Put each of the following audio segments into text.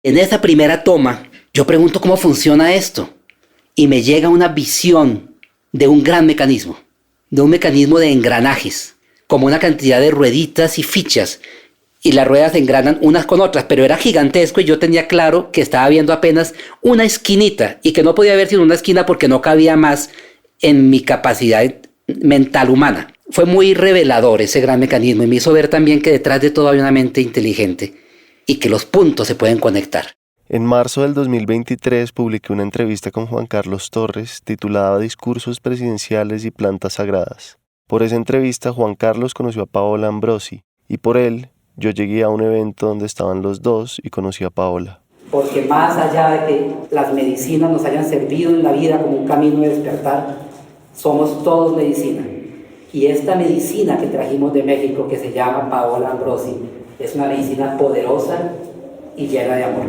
En esa primera toma, yo pregunto cómo funciona esto y me llega una visión de un gran mecanismo, de un mecanismo de engranajes, como una cantidad de rueditas y fichas, y las ruedas se engranan unas con otras, pero era gigantesco y yo tenía claro que estaba viendo apenas una esquinita y que no podía ver sino una esquina porque no cabía más en mi capacidad mental humana. Fue muy revelador ese gran mecanismo y me hizo ver también que detrás de todo hay una mente inteligente y que los puntos se pueden conectar. En marzo del 2023 publiqué una entrevista con Juan Carlos Torres titulada Discursos presidenciales y plantas sagradas. Por esa entrevista Juan Carlos conoció a Paola Ambrosi y por él yo llegué a un evento donde estaban los dos y conocí a Paola. Porque más allá de que las medicinas nos hayan servido en la vida como un camino de despertar, somos todos medicina. Y esta medicina que trajimos de México, que se llama Paola Ambrosi, es una medicina poderosa y llena de amor.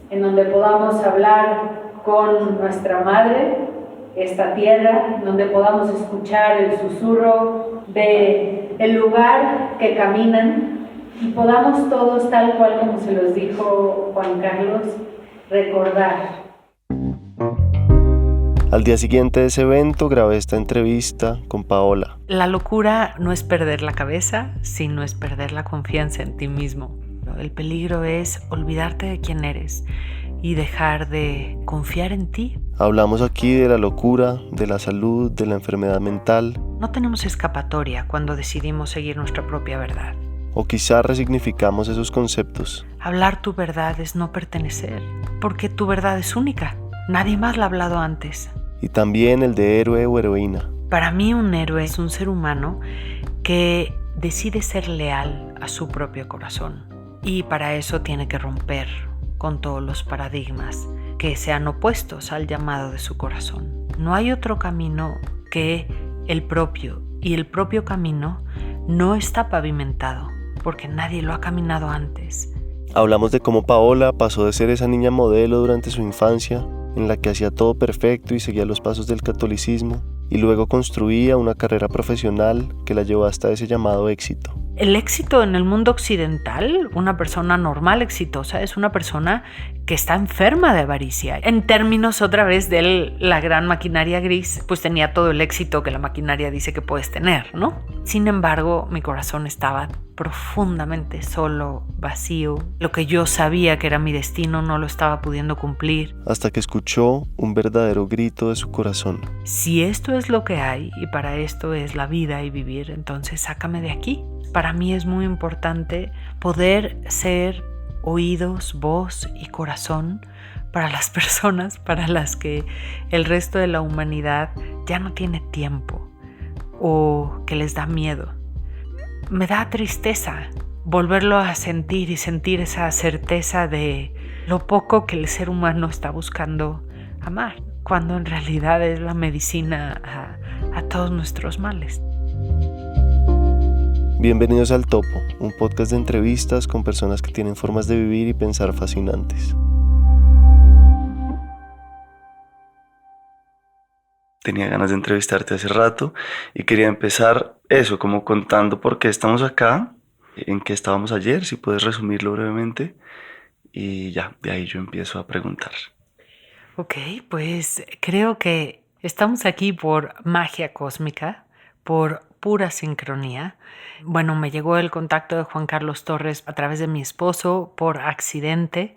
En donde podamos hablar con nuestra madre, esta tierra, en donde podamos escuchar el susurro del lugar que caminan y podamos todos, tal cual como se los dijo Juan Carlos, recordar. Al día siguiente de ese evento grabé esta entrevista con Paola. La locura no es perder la cabeza, sino es perder la confianza en ti mismo. El peligro es olvidarte de quién eres y dejar de confiar en ti. Hablamos aquí de la locura, de la salud, de la enfermedad mental. No tenemos escapatoria cuando decidimos seguir nuestra propia verdad. O quizá resignificamos esos conceptos. Hablar tu verdad es no pertenecer, porque tu verdad es única. Nadie más la ha hablado antes. Y también el de héroe o heroína. Para mí un héroe es un ser humano que decide ser leal a su propio corazón. Y para eso tiene que romper con todos los paradigmas que sean opuestos al llamado de su corazón. No hay otro camino que el propio, y el propio camino no está pavimentado, porque nadie lo ha caminado antes. Hablamos de cómo Paola pasó de ser esa niña modelo durante su infancia, en la que hacía todo perfecto y seguía los pasos del catolicismo, y luego construía una carrera profesional que la llevó hasta ese llamado éxito. El éxito en el mundo occidental, una persona normal, exitosa, es una persona que está enferma de avaricia. En términos otra vez de la gran maquinaria gris, pues tenía todo el éxito que la maquinaria dice que puedes tener, ¿no? Sin embargo, mi corazón estaba profundamente solo, vacío. Lo que yo sabía que era mi destino no lo estaba pudiendo cumplir. Hasta que escuchó un verdadero grito de su corazón. Si esto es lo que hay y para esto es la vida y vivir, entonces sácame de aquí. Para mí es muy importante poder ser oídos, voz y corazón para las personas para las que el resto de la humanidad ya no tiene tiempo o que les da miedo. Me da tristeza volverlo a sentir y sentir esa certeza de lo poco que el ser humano está buscando amar, cuando en realidad es la medicina a todos nuestros males. Bienvenidos al Topo, un podcast de entrevistas con personas que tienen formas de vivir y pensar fascinantes. Tenía ganas de entrevistarte hace rato y quería empezar eso, como contando por qué estamos acá, en qué estábamos ayer, si puedes resumirlo brevemente, y ya, de ahí yo empiezo a preguntar. Ok, pues creo que estamos aquí por magia cósmica, por pura sincronía. Bueno, me llegó el contacto de Juan Carlos Torres a través de mi esposo por accidente.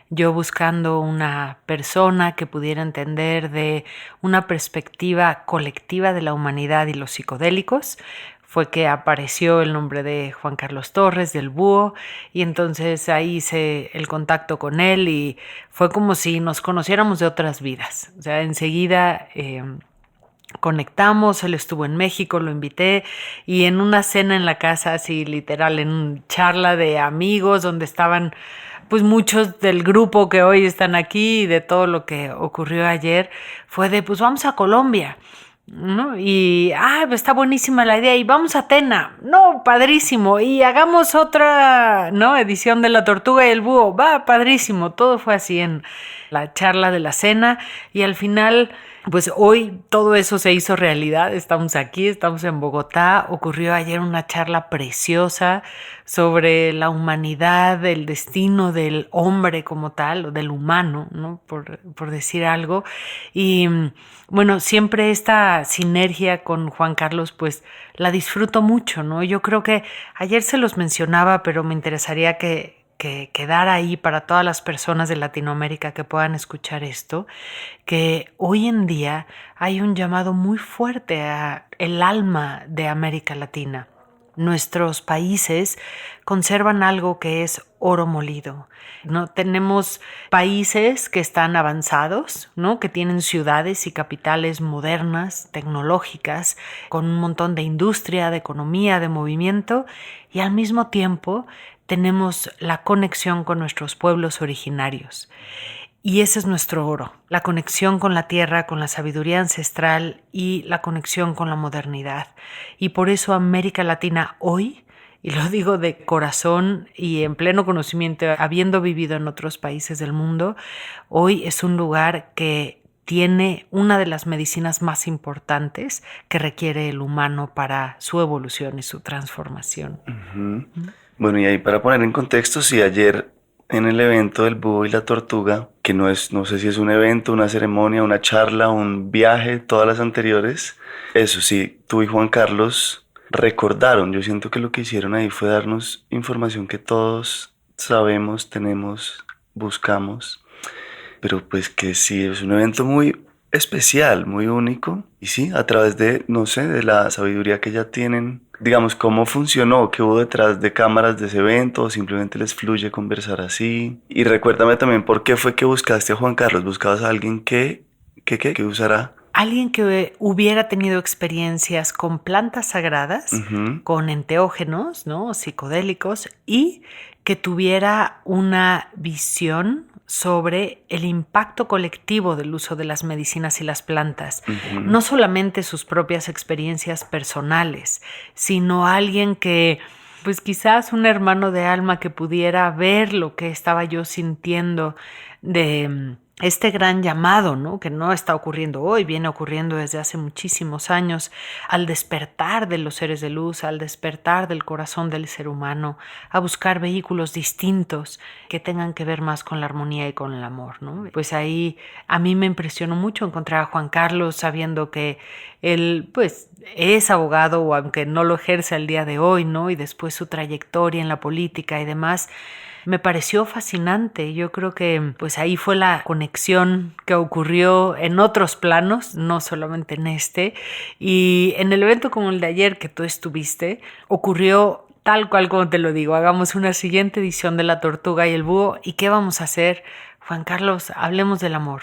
Yo buscando una persona que pudiera entender de una perspectiva colectiva de la humanidad y los psicodélicos, fue que apareció el nombre de Juan Carlos Torres, del Búho, y entonces ahí hice el contacto con él y fue como si nos conociéramos de otras vidas. O sea, enseguida conectamos, él estuvo en México, lo invité y en una cena en la casa, así literal, en una charla de amigos donde estaban pues muchos del grupo que hoy están aquí y de todo lo que ocurrió ayer, fue de pues vamos a Colombia, ¿no? Y pues está buenísima la idea y vamos a Tena, no, padrísimo, y hagamos otra, ¿no? Edición de La Tortuga y el Búho, va, padrísimo. Todo fue así en la charla de la cena y al final Pues hoy todo eso se hizo realidad, estamos aquí, estamos en Bogotá. Ocurrió ayer una charla preciosa sobre la humanidad, el destino del hombre como tal, o del humano, ¿no? Por decir algo. Y bueno, siempre esta sinergia con Juan Carlos, pues la disfruto mucho, ¿no? Yo creo que ayer se los mencionaba, pero me interesaría que quedara ahí para todas las personas de Latinoamérica que puedan escuchar esto, que hoy en día hay un llamado muy fuerte a el alma de América Latina. Nuestros países conservan algo que es oro molido, ¿no? Tenemos países que están avanzados, ¿no? Que tienen ciudades y capitales modernas, tecnológicas, con un montón de industria, de economía, de movimiento, y al mismo tiempo tenemos la conexión con nuestros pueblos originarios. Y ese es nuestro oro, la conexión con la tierra, con la sabiduría ancestral y la conexión con la modernidad. Y por eso América Latina hoy, y lo digo de corazón y en pleno conocimiento, habiendo vivido en otros países del mundo, hoy es un lugar que tiene una de las medicinas más importantes que requiere el humano para su evolución y su transformación. Uh-huh. Bueno, y ahí para poner en contexto, sí, ayer en el evento del búho y la tortuga, que no sé si es un evento, una ceremonia, una charla, un viaje, todas las anteriores, eso sí, tú y Juan Carlos recordaron. Yo siento que lo que hicieron ahí fue darnos información que todos sabemos, tenemos, buscamos, pero pues que sí, es un evento muy especial, muy único, y sí, a través de, no sé, de la sabiduría que ya tienen, digamos, cómo funcionó, qué hubo detrás de cámaras de ese evento, o simplemente les fluye conversar así. Y recuérdame también por qué fue que buscaste a Juan Carlos. ¿Buscabas a alguien que usara? Alguien que hubiera tenido experiencias con plantas sagradas, Uh-huh. con enteógenos, ¿no? Psicodélicos, y que tuviera una visión sobre el impacto colectivo del uso de las medicinas y las plantas. Uh-huh. No solamente sus propias experiencias personales, sino alguien que, pues quizás un hermano de alma que pudiera ver lo que estaba yo sintiendo de este gran llamado, ¿no? Que no está ocurriendo hoy, viene ocurriendo desde hace muchísimos años, al despertar de los seres de luz, al despertar del corazón del ser humano, a buscar vehículos distintos que tengan que ver más con la armonía y con el amor, ¿no? Pues ahí a mí me impresionó mucho encontrar a Juan Carlos, sabiendo que él, pues, es abogado, o aunque no lo ejerce al día de hoy, ¿no? Y después su trayectoria en la política y demás. Me pareció fascinante. Yo creo que pues ahí fue la conexión que ocurrió en otros planos, no solamente en este. Y en el evento como el de ayer que tú estuviste, ocurrió tal cual como te lo digo. Hagamos una siguiente edición de La Tortuga y el Búho. ¿Y qué vamos a hacer? Juan Carlos, hablemos del amor,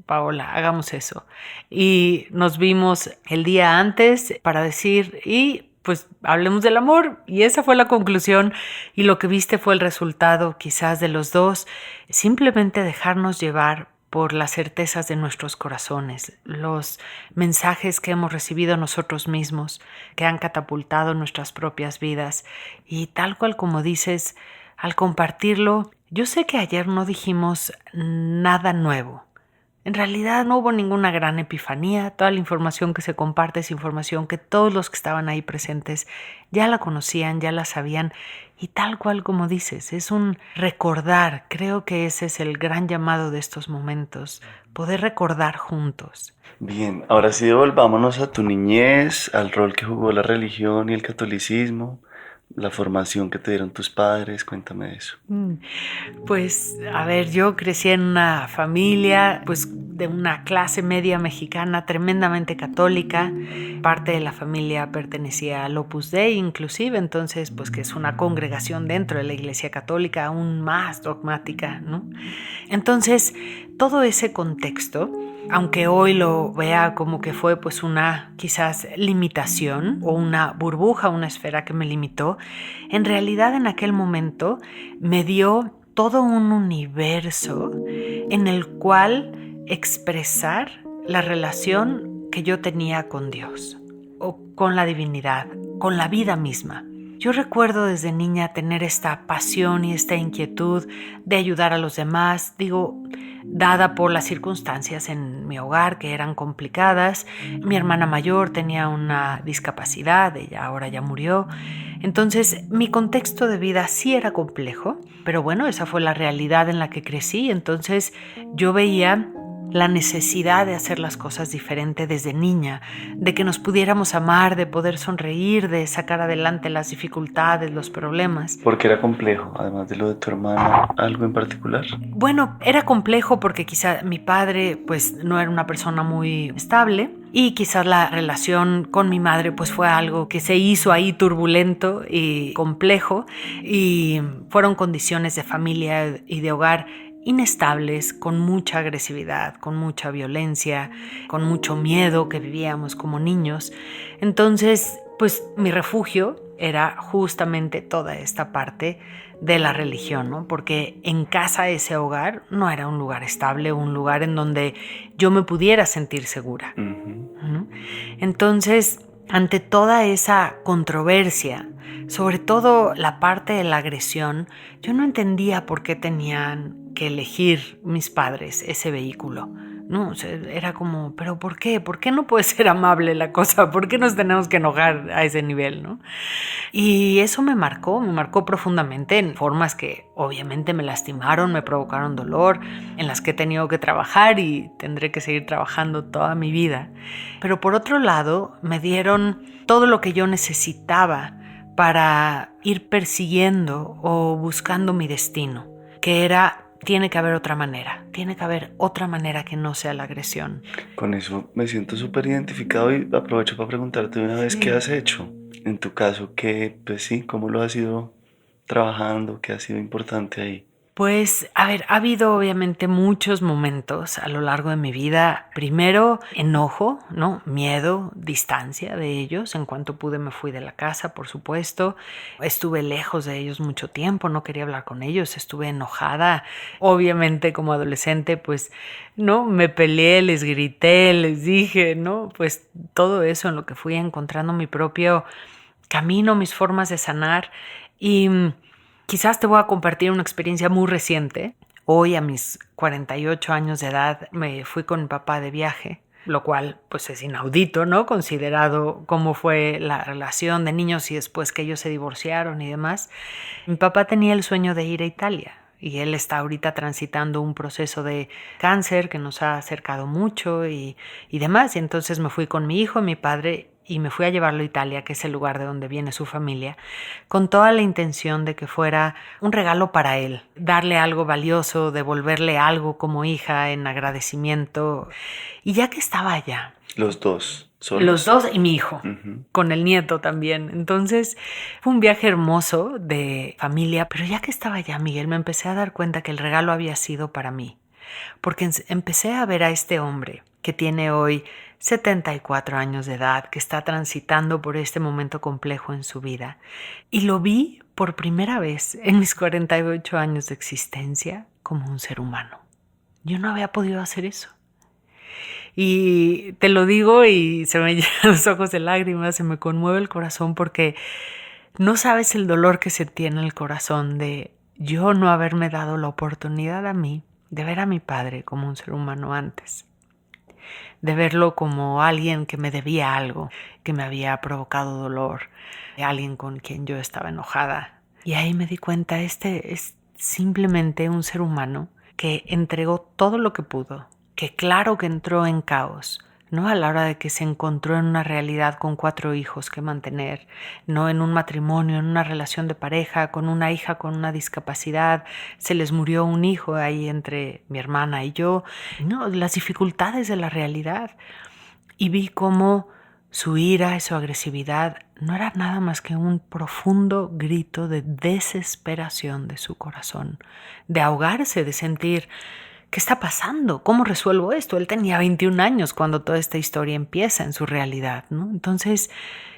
Paola, hagamos eso. Y nos vimos el día antes para decir, y pues hablemos del amor, y esa fue la conclusión, y lo que viste fue el resultado quizás de los dos, simplemente dejarnos llevar por las certezas de nuestros corazones, los mensajes que hemos recibido nosotros mismos, que han catapultado nuestras propias vidas, y tal cual como dices, al compartirlo, yo sé que ayer no dijimos nada nuevo. En realidad no hubo ninguna gran epifanía. Toda la información que se comparte es información que todos los que estaban ahí presentes ya la conocían, ya la sabían. Y tal cual como dices, es un recordar. Creo que ese es el gran llamado de estos momentos, poder recordar juntos. Bien, ahora sí devolvámonos a tu niñez, al rol que jugó la religión y el catolicismo, la formación que te dieron tus padres. Cuéntame de eso. Pues, a ver, yo crecí en una familia, pues, de una clase media mexicana tremendamente católica. Parte de la familia pertenecía al Opus Dei, inclusive, entonces, pues, que es una congregación dentro de la Iglesia Católica aún más dogmática, ¿no? Entonces, todo ese contexto, aunque hoy lo vea como que fue pues una quizás limitación o una burbuja, una esfera que me limitó, en realidad en aquel momento me dio todo un universo en el cual expresar la relación que yo tenía con Dios o con la divinidad, con la vida misma. Yo recuerdo desde niña tener esta pasión y esta inquietud de ayudar a los demás, dada por las circunstancias en mi hogar que eran complicadas. Mi hermana mayor tenía una discapacidad, ella ahora ya murió. Entonces mi contexto de vida sí era complejo, pero bueno, esa fue la realidad en la que crecí. Entonces yo veía la necesidad de hacer las cosas diferente desde niña, de que nos pudiéramos amar, de poder sonreír, de sacar adelante las dificultades, los problemas. ¿Por qué era complejo, además de lo de tu hermana, algo en particular? Bueno, era complejo porque quizá mi padre pues no era una persona muy estable y quizás la relación con mi madre pues fue algo que se hizo ahí turbulento y complejo, y fueron condiciones de familia y de hogar inestables, con mucha agresividad, con mucha violencia, con mucho miedo que vivíamos como niños. Entonces, pues mi refugio era justamente toda esta parte de la religión, ¿no? Porque en casa, ese hogar no era un lugar estable, un lugar en donde yo me pudiera sentir segura. ¿No? Entonces, ante toda esa controversia, sobre todo la parte de la agresión, yo no entendía por qué tenían que elegir mis padres ese vehículo. No, o sea, era como, ¿pero por qué? ¿Por qué no puede ser amable la cosa? ¿Por qué nos tenemos que enojar a ese nivel, no? Y eso me marcó profundamente en formas que obviamente me lastimaron, me provocaron dolor, en las que he tenido que trabajar y tendré que seguir trabajando toda mi vida. Pero por otro lado, me dieron todo lo que yo necesitaba para ir persiguiendo o buscando mi destino, que era: tiene que haber otra manera que no sea la agresión. Con eso me siento súper identificado y aprovecho para preguntarte de una vez, ¿qué has hecho? En tu caso, ¿cómo lo has ido trabajando? ¿Qué ha sido importante ahí? Pues, a ver, ha habido obviamente muchos momentos a lo largo de mi vida. Primero, enojo, ¿no? Miedo, distancia de ellos. En cuanto pude me fui de la casa, por supuesto. Estuve lejos de ellos mucho tiempo, no quería hablar con ellos, estuve enojada. Obviamente como adolescente, pues, ¿no? Me peleé, les grité, les dije, ¿no? Pues todo eso en lo que fui encontrando mi propio camino, mis formas de sanar. Y quizás te voy a compartir una experiencia muy reciente. Hoy, a mis 48 años de edad, me fui con mi papá de viaje, lo cual pues es inaudito, ¿no? Considerado cómo fue la relación de niños y después que ellos se divorciaron y demás. Mi papá tenía el sueño de ir a Italia y él está ahorita transitando un proceso de cáncer que nos ha acercado mucho y demás. Y entonces me fui con mi hijo y mi padre y me fui a llevarlo a Italia, que es el lugar de donde viene su familia, con toda la intención de que fuera un regalo para él, darle algo valioso, devolverle algo como hija en agradecimiento. Y ya que estaba allá... Los dos, solos. Los dos y mi hijo, con el nieto también. Entonces fue un viaje hermoso de familia, pero ya que estaba allá, Miguel, me empecé a dar cuenta que el regalo había sido para mí, porque empecé a ver a este hombre que tiene hoy 74 años de edad, que está transitando por este momento complejo en su vida. Y lo vi por primera vez en mis 48 años de existencia como un ser humano. Yo no había podido hacer eso. Y te lo digo y se me llenan los ojos de lágrimas, se me conmueve el corazón porque no sabes el dolor que se tiene en el corazón de yo no haberme dado la oportunidad a mí de ver a mi padre como un ser humano antes, de verlo como alguien que me debía algo, que me había provocado dolor, alguien con quien yo estaba enojada. Y ahí me di cuenta, este es simplemente un ser humano que entregó todo lo que pudo, que claro que entró en caos, ¿no? A la hora de que se encontró en una realidad con 4 hijos que mantener, no en un matrimonio, en una relación de pareja, con una hija con una discapacidad, se les murió un hijo ahí entre mi hermana y yo, ¿no? Las dificultades de la realidad. Y vi cómo su ira y su agresividad no era nada más que un profundo grito de desesperación de su corazón, de ahogarse, de sentir... ¿qué está pasando? ¿Cómo resuelvo esto? Él tenía 21 años cuando toda esta historia empieza en su realidad, ¿no? Entonces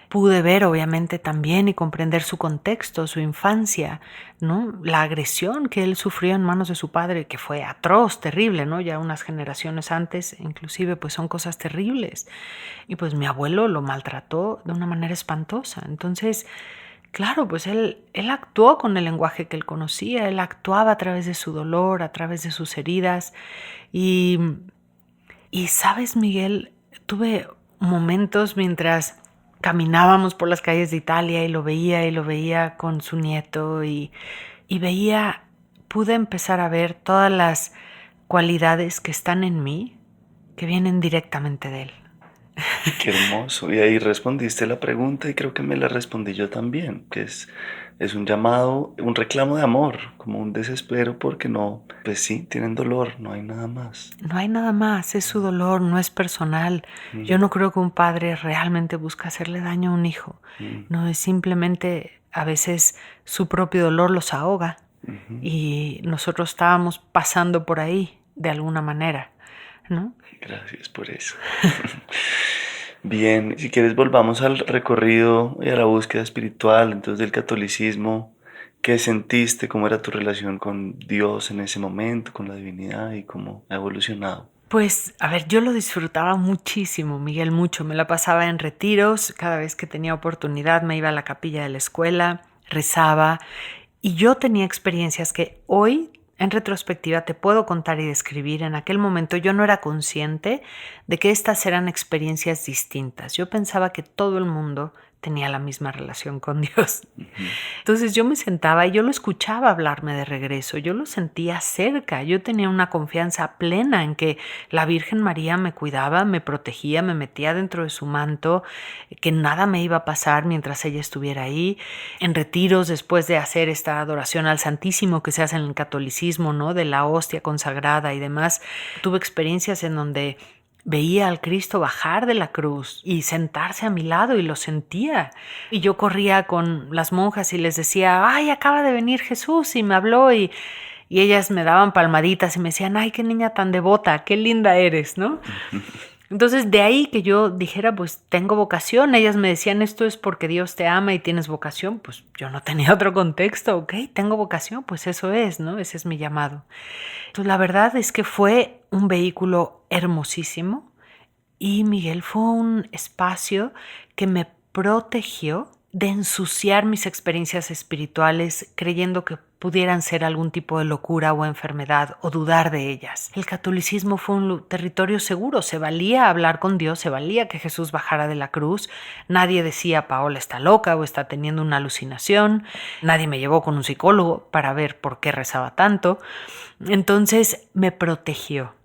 pude ver obviamente también y comprender su contexto, su infancia, ¿no? La agresión que él sufrió en manos de su padre, que fue atroz, terrible, ¿no? Ya unas generaciones antes, inclusive, pues son cosas terribles. Y pues mi abuelo lo maltrató de una manera espantosa. Entonces claro, pues él actuó con el lenguaje que él conocía, él actuaba a través de su dolor, a través de sus heridas. Y sabes, Miguel, tuve momentos mientras caminábamos por las calles de Italia y lo veía con su nieto y pude empezar a ver todas las cualidades que están en mí, que vienen directamente de él. Qué hermoso. Y ahí respondiste la pregunta y creo que me la respondí yo también, que es un llamado, un reclamo de amor, como un desespero porque no, pues sí, tienen dolor, no hay nada más. No hay nada más, es su dolor, no es personal. Yo no creo que un padre realmente busque hacerle daño a un hijo. No, es simplemente a veces su propio dolor los ahoga y nosotros estábamos pasando por ahí de alguna manera, ¿no? Gracias por eso. Bien, si quieres volvamos al recorrido y a la búsqueda espiritual, entonces del catolicismo. ¿Qué sentiste? ¿Cómo era tu relación con Dios en ese momento, con la divinidad y cómo ha evolucionado? Pues, a ver, yo lo disfrutaba muchísimo, Miguel, mucho. Me la pasaba en retiros, cada vez que tenía oportunidad me iba a la capilla de la escuela, rezaba y yo tenía experiencias que hoy, en retrospectiva, te puedo contar y describir. En aquel momento yo no era consciente de que estas eran experiencias distintas. Yo pensaba que todo el mundo tenía la misma relación con Dios. Entonces yo me sentaba y yo lo escuchaba hablarme de regreso, yo lo sentía cerca, yo tenía una confianza plena en que la Virgen María me cuidaba, me protegía, me metía dentro de su manto, que nada me iba a pasar mientras ella estuviera ahí. En retiros, después de hacer esta adoración al Santísimo que se hace en el catolicismo, ¿no? De la hostia consagrada y demás, tuve experiencias en donde veía al Cristo bajar de la cruz y sentarse a mi lado y lo sentía. Y yo corría con las monjas y les decía, ay, acaba de venir Jesús y me habló y ellas me daban palmaditas y me decían, ay, qué niña tan devota, qué linda eres, ¿no? Entonces de ahí que yo dijera, pues tengo vocación. Ellas me decían, esto es porque Dios te ama y tienes vocación. Pues yo no tenía otro contexto, ok, tengo vocación, pues eso es, ¿no? Ese es mi llamado. Entonces la verdad es que fue un vehículo hermosísimo y Miguel fue un espacio que me protegió de ensuciar mis experiencias espirituales creyendo que pudieran ser algún tipo de locura o enfermedad o dudar de ellas. El catolicismo fue un territorio seguro, se valía hablar con Dios, se valía que Jesús bajara de la cruz, nadie decía Paola está loca o está teniendo una alucinación, nadie me llevó con un psicólogo para ver por qué rezaba tanto, entonces me protegió.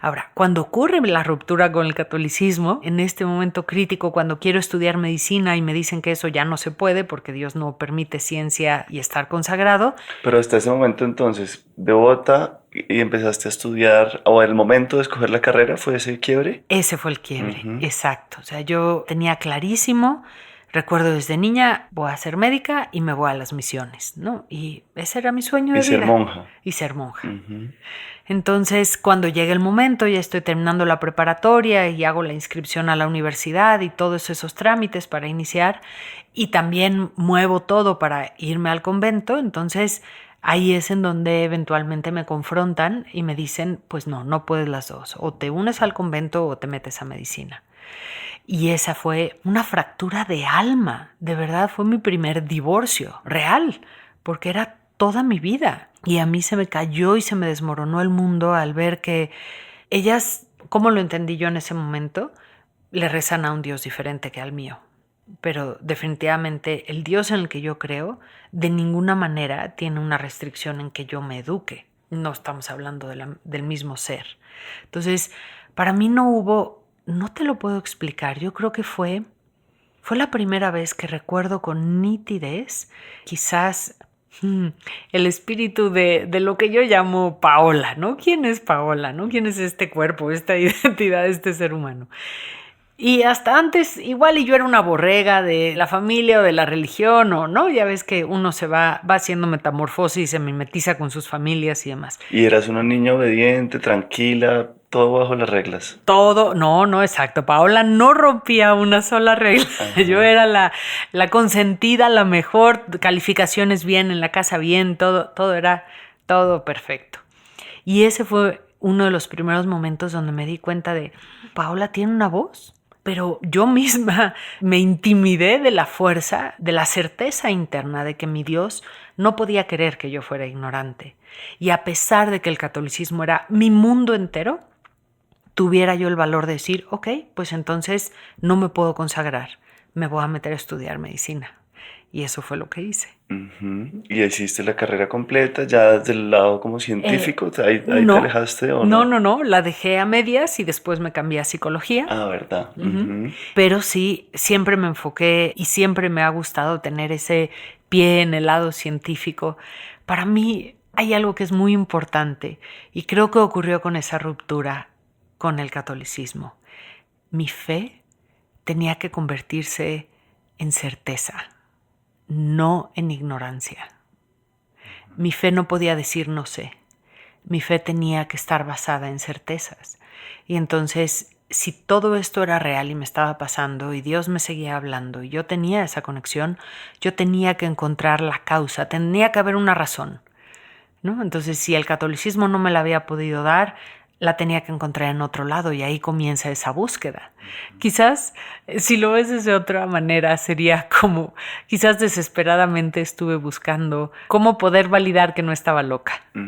Ahora, cuando ocurre la ruptura con el catolicismo, en este momento crítico, cuando quiero estudiar medicina y me dicen que eso ya no se puede porque Dios no permite ciencia y estar consagrado. Pero hasta ese momento entonces, devota y empezaste a estudiar, o el momento de escoger la carrera, ¿fue ese quiebre? Ese fue el quiebre, exacto. O sea, yo tenía clarísimo, recuerdo desde niña, voy a ser médica y me voy a las misiones, ¿no? Y ese era mi sueño de vida. Y ser monja. Y ser monja. Entonces, cuando llega el momento, ya estoy terminando la preparatoria y hago la inscripción a la universidad y todos esos trámites para iniciar y también muevo todo para irme al convento, entonces ahí es en donde eventualmente me confrontan y me dicen, pues no puedes las dos, o te unes al convento o te metes a medicina. Y esa fue una fractura de alma, de verdad fue mi primer divorcio real, porque era toda mi vida. Y a mí se me cayó y se me desmoronó el mundo al ver que ellas, como lo entendí yo en ese momento, le rezan a un Dios diferente que al mío. Pero definitivamente el Dios en el que yo creo de ninguna manera tiene una restricción en que yo me eduque. No estamos hablando del mismo ser. Entonces, para mí no te lo puedo explicar. Yo creo que fue la primera vez que recuerdo con nitidez, quizás el espíritu de lo que yo llamo Paola, ¿no? ¿Quién es Paola, no? ¿Quién es este cuerpo, esta identidad, este ser humano? Y hasta antes, igual y yo era una borrega de la familia o de la religión, o no, ya ves que uno se va haciendo metamorfosis y se mimetiza con sus familias y demás. Y eras una niña obediente, tranquila, todo bajo las reglas. Todo, no, exacto. Paola no rompía una sola regla. Ajá. Yo era la consentida, la mejor, calificaciones bien, en la casa bien, todo era todo perfecto. Y ese fue uno de los primeros momentos donde me di cuenta de, Paola tiene una voz. pero yo misma me intimidé de la fuerza, de la certeza interna de que mi Dios no podía querer que yo fuera ignorante. Y a pesar de que el catolicismo era mi mundo entero, tuviera yo el valor de decir, ok, pues entonces no me puedo consagrar, me voy a meter a estudiar medicina. Y eso fue lo que hice. ¿Y hiciste la carrera completa ya desde el lado como científico? ¿Ahí no, te alejaste o no? No, la dejé a medias y después me cambié a psicología. Ah, ¿verdad? Pero sí, siempre me enfoqué y siempre me ha gustado tener ese pie en el lado científico. Para mí hay algo que es muy importante y creo que ocurrió con esa ruptura con el catolicismo. Mi fe tenía que convertirse en certeza, no en ignorancia. Mi fe no podía decir no sé. Mi fe tenía que estar basada en certezas. Y entonces, si todo esto era real y me estaba pasando y Dios me seguía hablando y yo tenía esa conexión, yo tenía que encontrar la causa, tenía que haber una razón, ¿no? Entonces, si el catolicismo no me la había podido dar, la tenía que encontrar en otro lado y ahí comienza esa búsqueda. Quizás, si lo ves de otra manera, sería como, quizás desesperadamente estuve buscando cómo poder validar que no estaba loca. ¿No?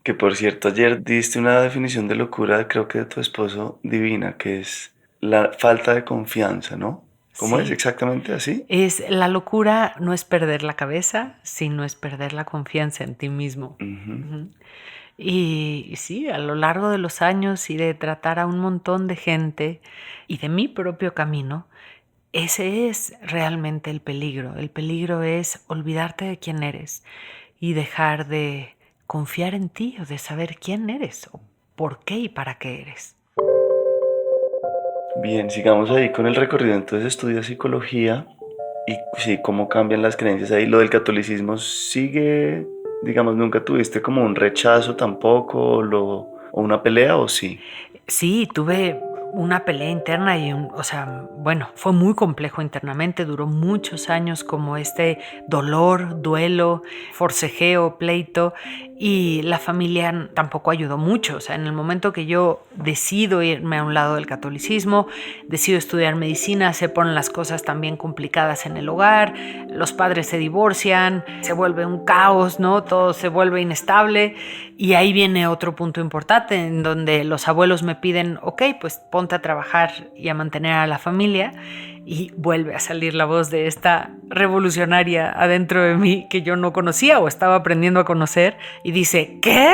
Que por cierto, ayer diste una definición de locura, creo que de tu esposo, divina, que es la falta de confianza, ¿no? ¿Cómo Sí. es exactamente así? Es la locura, no es perder la cabeza, sino es perder la confianza en ti mismo. Y sí, a lo largo de los años y de tratar a un montón de gente y de mi propio camino, ese es realmente el peligro. El peligro es olvidarte de quién eres y dejar de confiar en ti o de saber quién eres o por qué y para qué eres. Bien, sigamos ahí con el recorrido. Entonces estudias psicología y sí, cómo cambian las creencias ahí. Lo del catolicismo sigue, digamos, nunca tuviste como un rechazo tampoco o una pelea o sí. Sí, tuve una pelea interna y fue muy complejo internamente, duró muchos años como este dolor, duelo, forcejeo, pleito, y la familia tampoco ayudó mucho. O sea, en el momento que yo decido irme a un lado del catolicismo, decido estudiar medicina, se ponen las cosas también complicadas en el hogar, los padres se divorcian, se vuelve un caos, ¿no? Todo se vuelve inestable y ahí viene otro punto importante en donde los abuelos me piden, ok, pues ponte a trabajar y a mantener a la familia, y vuelve a salir la voz de esta revolucionaria adentro de mí que yo no conocía o estaba aprendiendo a conocer y dice, ¿qué?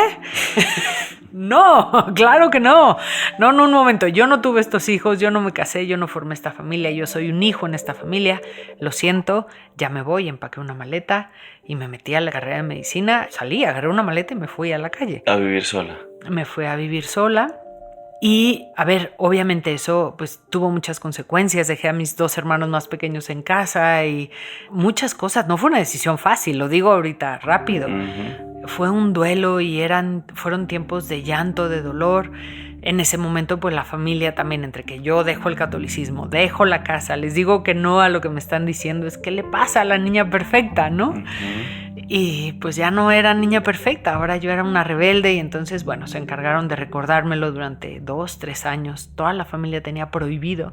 No, claro que no. No, un momento, yo no tuve estos hijos, yo no me casé, yo no formé esta familia, yo soy un hijo en esta familia, lo siento, ya me voy, empaqué una maleta y me metí a la carrera de medicina, salí, agarré una maleta y me fui a la calle. A vivir sola. Me fui a vivir sola. Y, a ver, obviamente eso pues tuvo muchas consecuencias. Dejé a mis 2 hermanos más pequeños en casa y muchas cosas. No fue una decisión fácil, lo digo ahorita rápido. Fue un duelo y fueron tiempos de llanto, de dolor. En ese momento pues la familia también, entre que yo dejo el catolicismo, dejo la casa, les digo que no a lo que me están diciendo, es ¿qué le pasa a la niña perfecta, no? Y pues ya no era niña perfecta, ahora yo era una rebelde y entonces, bueno, se encargaron de recordármelo durante 2, 3 años. Toda la familia tenía prohibido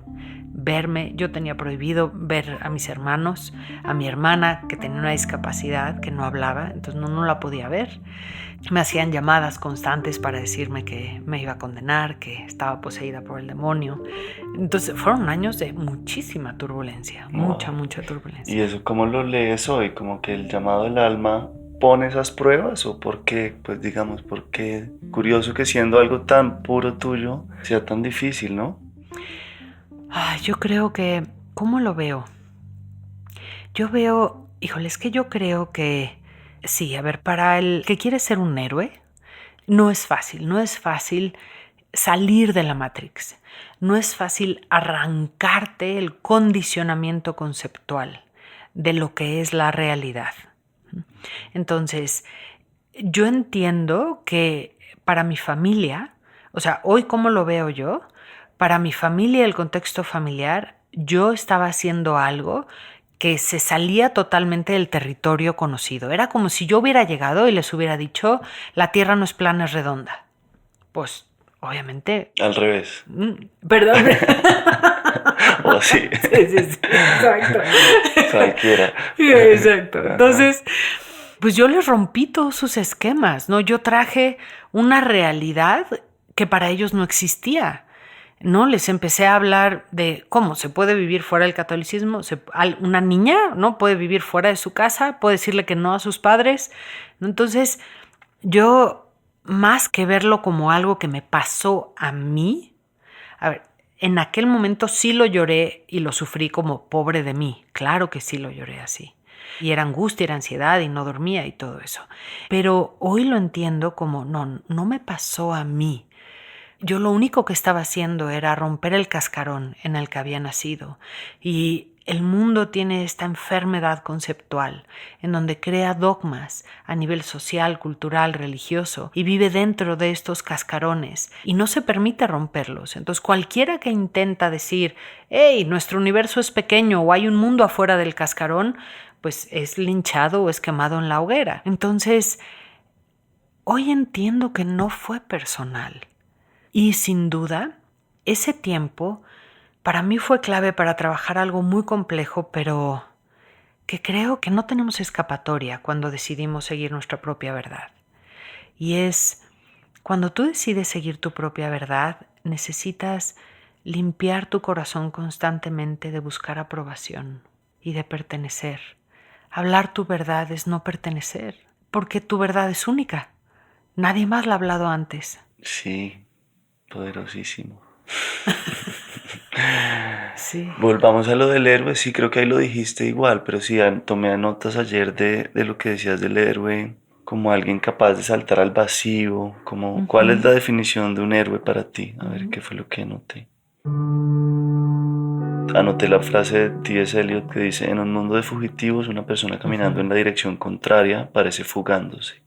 verme, yo tenía prohibido ver a mis hermanos, a mi hermana que tenía una discapacidad, que no hablaba, entonces no la podía ver. Me hacían llamadas constantes para decirme que me iba a condenar, que estaba poseída por el demonio. Entonces fueron años de muchísima turbulencia, mucha turbulencia. ¿Y eso cómo lo lees hoy? ¿Como que el llamado del alma pone esas pruebas? ¿O por qué? Pues digamos, ¿por qué? Curioso que siendo algo tan puro tuyo sea tan difícil, ¿no? Yo creo que, ¿cómo lo veo? Yo veo, híjole, es que yo creo que sí, a ver, para el que quiere ser un héroe, no es fácil salir de la Matrix, no es fácil arrancarte el condicionamiento conceptual de lo que es la realidad. Entonces, yo entiendo que para mi familia, o sea, hoy cómo lo veo yo, para mi familia y el contexto familiar, yo estaba haciendo algo que se salía totalmente del territorio conocido. Era como si yo hubiera llegado y les hubiera dicho, la Tierra no es plana, es redonda. Pues, obviamente... Al revés. Perdón. O así. Sí, exacto. Cualquiera. Exacto. Entonces, pues yo les rompí todos sus esquemas, ¿no? Yo traje una realidad que para ellos no existía, ¿no? Les empecé a hablar de cómo se puede vivir fuera del catolicismo. Una niña, ¿no? Puede vivir fuera de su casa, puede decirle que no a sus padres. Entonces, yo, más que verlo como algo que me pasó a mí, a ver, en aquel momento sí lo lloré y lo sufrí como pobre de mí. Claro que sí lo lloré así. Y era angustia, era ansiedad y no dormía y todo eso. Pero hoy lo entiendo como no me pasó a mí. Yo lo único que estaba haciendo era romper el cascarón en el que había nacido. Y el mundo tiene esta enfermedad conceptual en donde crea dogmas a nivel social, cultural, religioso y vive dentro de estos cascarones y no se permite romperlos. Entonces cualquiera que intenta decir, hey, nuestro universo es pequeño o hay un mundo afuera del cascarón, pues es linchado o es quemado en la hoguera. Entonces, hoy entiendo que no fue personal. Y sin duda, ese tiempo para mí fue clave para trabajar algo muy complejo, pero que creo que no tenemos escapatoria cuando decidimos seguir nuestra propia verdad. Y es, cuando tú decides seguir tu propia verdad, necesitas limpiar tu corazón constantemente de buscar aprobación y de pertenecer. Hablar tu verdad es no pertenecer, porque tu verdad es única. Nadie más la ha hablado antes. Sí, poderosísimo. Sí. Volvamos a lo del héroe, sí creo que ahí lo dijiste igual, pero sí tomé notas ayer de lo que decías del héroe, como alguien capaz de saltar al vacío, como ¿cuál es la definición de un héroe para ti? A ver, ¿qué fue lo que anoté? Anoté la frase de T.S. Eliot que dice, en un mundo de fugitivos, una persona caminando en la dirección contraria parece fugándose.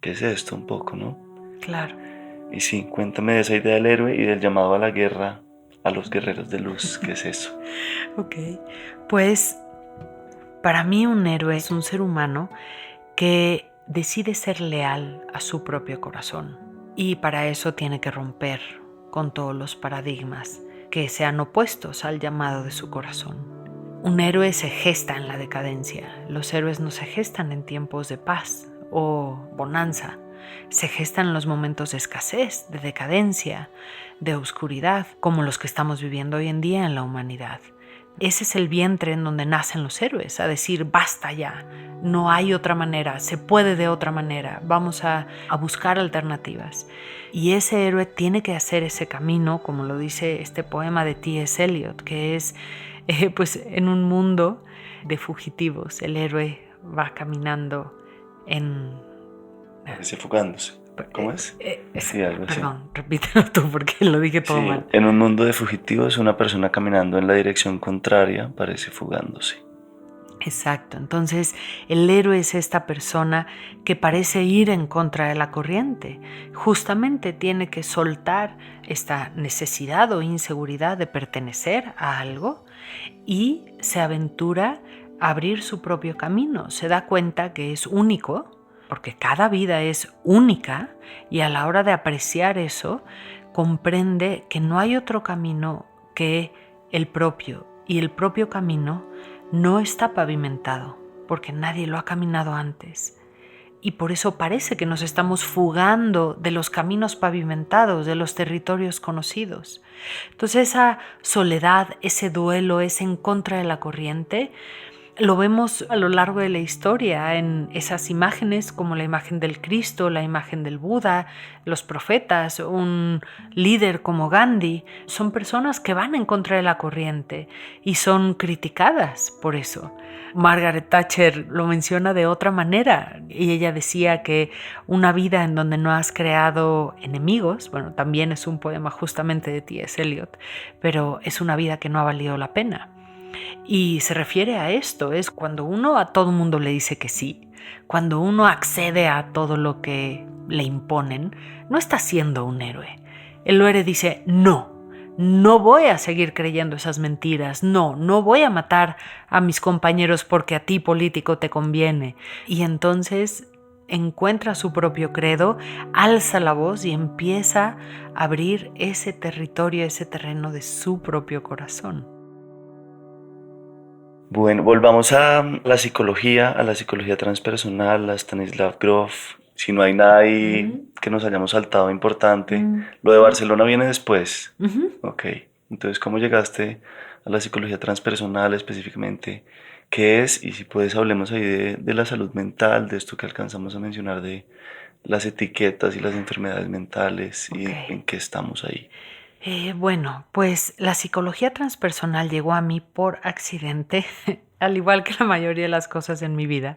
¿Qué es esto un poco, no? Claro. Y sí, cuéntame de esa idea del héroe y del llamado a la guerra a los guerreros de luz. ¿Qué es eso? Ok, pues para mí un héroe es un ser humano que decide ser leal a su propio corazón y para eso tiene que romper con todos los paradigmas que sean opuestos al llamado de su corazón. Un héroe se gesta en la decadencia. Los héroes no se gestan en tiempos de paz o bonanza. Se gestan en los momentos de escasez, de decadencia, de oscuridad, como los que estamos viviendo hoy en día en la humanidad. Ese es el vientre en donde nacen los héroes, a decir, basta ya, no hay otra manera, se puede de otra manera, vamos a buscar alternativas. Y ese héroe tiene que hacer ese camino, como lo dice este poema de T.S. Eliot, que es, pues en un mundo de fugitivos, el héroe va caminando en... Parece fugándose. ¿Cómo es? Sí, algo así. Perdón, repítelo tú porque lo dije todo mal. En un mundo de fugitivos, una persona caminando en la dirección contraria parece fugándose. Exacto, entonces el héroe es esta persona que parece ir en contra de la corriente. Justamente tiene que soltar esta necesidad o inseguridad de pertenecer a algo y se aventura a abrir su propio camino. Se da cuenta que es único, porque cada vida es única y a la hora de apreciar eso, comprende que no hay otro camino que el propio y el propio camino no está pavimentado porque nadie lo ha caminado antes y por eso parece que nos estamos fugando de los caminos pavimentados, de los territorios conocidos. Entonces esa soledad, ese duelo, ese en contra de la corriente, lo vemos a lo largo de la historia en esas imágenes como la imagen del Cristo, la imagen del Buda, los profetas, un líder como Gandhi. Son personas que van en contra de la corriente y son criticadas por eso. Margaret Thatcher lo menciona de otra manera y ella decía que una vida en donde no has creado enemigos, bueno, también es un poema justamente de T.S. Eliot, pero es una vida que no ha valido la pena. Y se refiere a esto, es cuando uno a todo mundo le dice que sí, cuando uno accede a todo lo que le imponen, no está siendo un héroe. El héroe dice, no voy a seguir creyendo esas mentiras, no voy a matar a mis compañeros porque a ti político te conviene. Y entonces encuentra su propio credo, alza la voz y empieza a abrir ese territorio, ese terreno de su propio corazón. Bueno, volvamos a la psicología transpersonal, a Stanislav Grof. Si no hay nada ahí que nos hayamos saltado importante. Lo de Barcelona viene después. Ok, entonces, ¿cómo llegaste a la psicología transpersonal específicamente? ¿Qué es? Y si puedes, hablemos ahí de la salud mental, de esto que alcanzamos a mencionar, de las etiquetas y las enfermedades mentales y en qué estamos ahí. Bueno, pues la psicología transpersonal llegó a mí por accidente, al igual que la mayoría de las cosas en mi vida.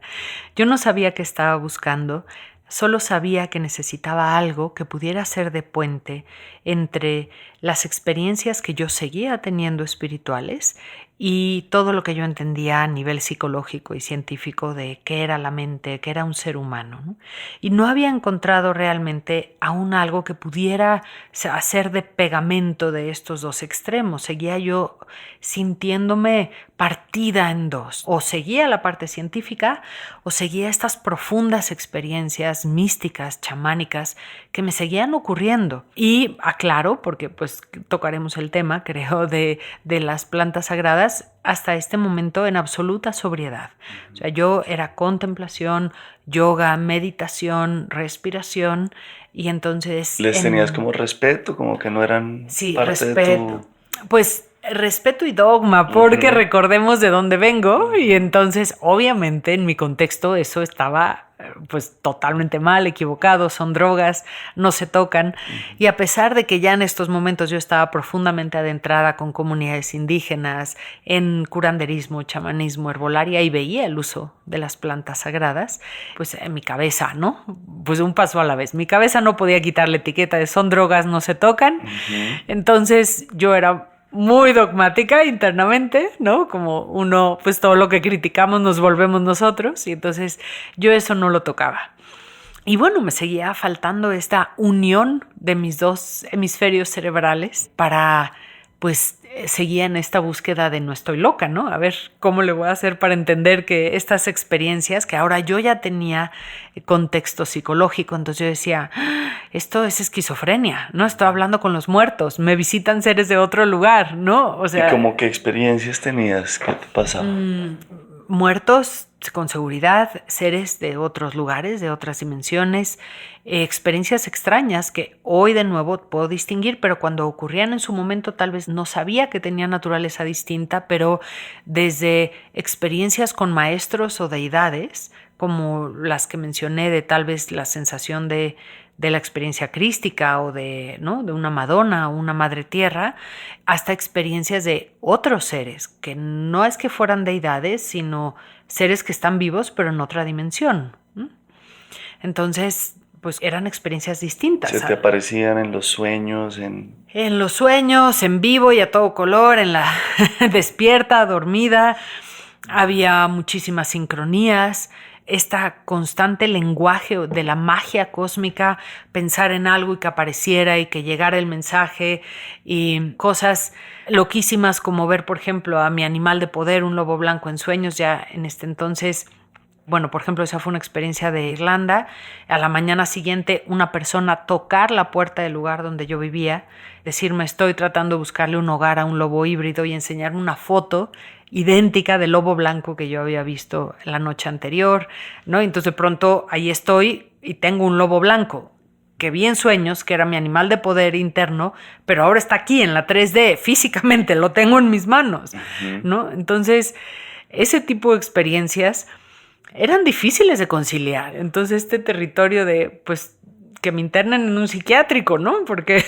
Yo no sabía qué estaba buscando, solo sabía que necesitaba algo que pudiera ser de puente entre las experiencias que yo seguía teniendo espirituales y todo lo que yo entendía a nivel psicológico y científico de qué era la mente, qué era un ser humano, ¿no? Y no había encontrado realmente aún algo que pudiera hacer de pegamento de estos dos extremos. Seguía yo sintiéndome partida en dos. O seguía la parte científica o seguía estas profundas experiencias místicas, chamánicas, que me seguían ocurriendo. Y aclaro, porque pues tocaremos el tema, creo, de las plantas sagradas, hasta este momento en absoluta sobriedad. O sea, yo era contemplación, yoga, meditación, respiración, y entonces... ¿Les tenías como respeto, como que no eran parte respeto. de tu...? Pues respeto y dogma, porque recordemos de dónde vengo, y entonces obviamente en mi contexto eso estaba pues totalmente mal, equivocado, son drogas, no se tocan. Y a pesar de que ya en estos momentos yo estaba profundamente adentrada con comunidades indígenas, en curanderismo, chamanismo, herbolaria, y veía el uso de las plantas sagradas, pues en mi cabeza, ¿no? Pues un paso a la vez. Mi cabeza no podía quitar la etiqueta de son drogas, no se tocan. Entonces yo era muy dogmática internamente, ¿no? Como uno, pues todo lo que criticamos nos volvemos nosotros, y entonces yo eso no lo tocaba. Y bueno, me seguía faltando esta unión de mis dos hemisferios cerebrales para, pues, seguía en esta búsqueda de no estoy loca, ¿no? A ver cómo le voy a hacer para entender que estas experiencias, que ahora yo ya tenía contexto psicológico, entonces yo decía, esto es esquizofrenia, ¿no? Estoy hablando con los muertos, me visitan seres de otro lugar, ¿no? O sea, ¿y como qué experiencias tenías? ¿Qué te pasaba? Muertos con seguridad, seres de otros lugares, de otras dimensiones, experiencias extrañas que hoy de nuevo puedo distinguir, pero cuando ocurrían en su momento tal vez no sabía que tenían naturaleza distinta, pero desde experiencias con maestros o deidades, como las que mencioné, de tal vez la sensación de la experiencia crística o ¿no? de una Madonna o una Madre Tierra, hasta experiencias de otros seres, que no es que fueran deidades, sino seres que están vivos pero en otra dimensión. Entonces, pues eran experiencias distintas. ¿Se te aparecían en los sueños? En los sueños, en vivo y a todo color, en la despierta, dormida. Había muchísimas sincronías, esta constante lenguaje de la magia cósmica, pensar en algo y que apareciera y que llegara el mensaje, y cosas loquísimas como ver, por ejemplo, a mi animal de poder, un lobo blanco en sueños. Ya en este entonces, bueno, por ejemplo, esa fue una experiencia de Irlanda. A la mañana siguiente, una persona tocar la puerta del lugar donde yo vivía, decirme estoy tratando de buscarle un hogar a un lobo híbrido, y enseñarme una foto idéntica del lobo blanco que yo había visto la noche anterior, ¿no? Entonces de pronto ahí estoy y tengo un lobo blanco que vi en sueños, que era mi animal de poder interno, pero ahora está aquí en la 3D, físicamente lo tengo en mis manos, ¿no? Entonces ese tipo de experiencias eran difíciles de conciliar. Entonces este territorio de, pues, que me internen en un psiquiátrico, ¿no? Porque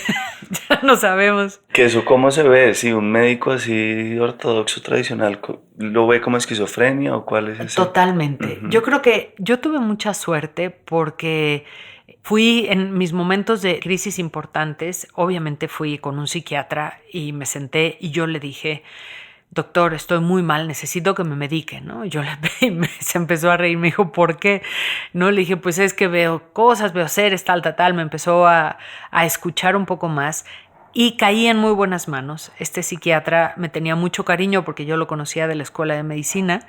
ya no sabemos. ¿Que eso cómo se ve? Si un médico así ortodoxo tradicional lo ve como esquizofrenia, ¿o cuál es ese? Totalmente. Yo creo que yo tuve mucha suerte porque fui en mis momentos de crisis importantes, obviamente fui con un psiquiatra y me senté y yo le dije, doctor, estoy muy mal, necesito que me medique, ¿no? Yo se empezó a reír, me dijo, ¿por qué? No, le dije, pues es que veo cosas, veo seres, tal, me empezó a escuchar un poco más, Y caí en muy buenas manos. Este psiquiatra me tenía mucho cariño porque yo lo conocía de la escuela de medicina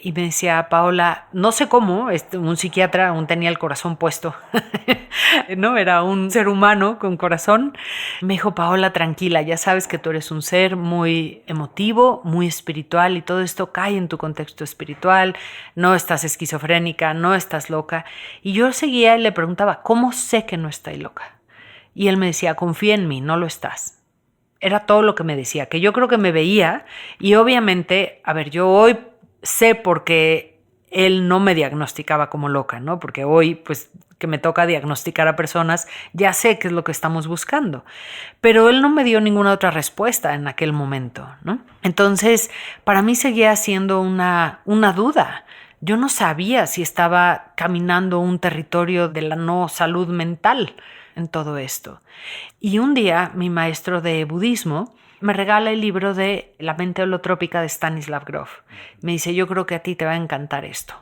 y me decía, Paola, no sé cómo, un psiquiatra aún tenía el corazón puesto, ¿no? Era un ser humano con corazón. Me dijo, Paola, tranquila, ya sabes que tú eres un ser muy emotivo, muy espiritual y todo esto cae en tu contexto espiritual, no estás esquizofrénica, no estás loca. Y yo seguía y le preguntaba, ¿cómo sé que no estoy loca? Y él me decía, confía en mí, no lo estás. Era todo lo que me decía, que yo creo que me veía y obviamente, a ver, yo hoy sé por qué él no me diagnosticaba como loca, ¿no? Porque hoy, pues, que me toca diagnosticar a personas, ya sé qué es lo que estamos buscando. Pero él no me dio ninguna otra respuesta en aquel momento, ¿no? Entonces, para mí seguía siendo una duda. Yo no sabía si estaba caminando un territorio de la no salud mental en todo esto. Y un día mi maestro de budismo me regala el libro de La mente holotrópica de Stanislav Grof. Me dice, yo creo que a ti te va a encantar esto.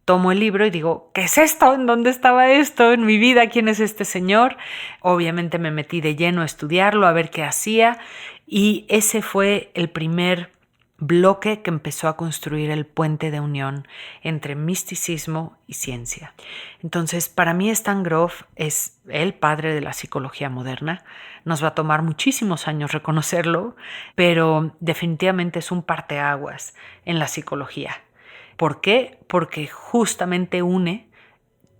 Tomo el libro y digo, ¿qué es esto? ¿En dónde estaba esto en mi vida? ¿Quién es este señor? Obviamente me metí de lleno a estudiarlo, a ver qué hacía, y ese fue el primer bloque que empezó a construir el puente de unión entre misticismo y ciencia. Entonces, para mí Stan Grof es el padre de la psicología moderna. Nos va a tomar muchísimos años reconocerlo, pero definitivamente es un parteaguas en la psicología. ¿Por qué? Porque justamente une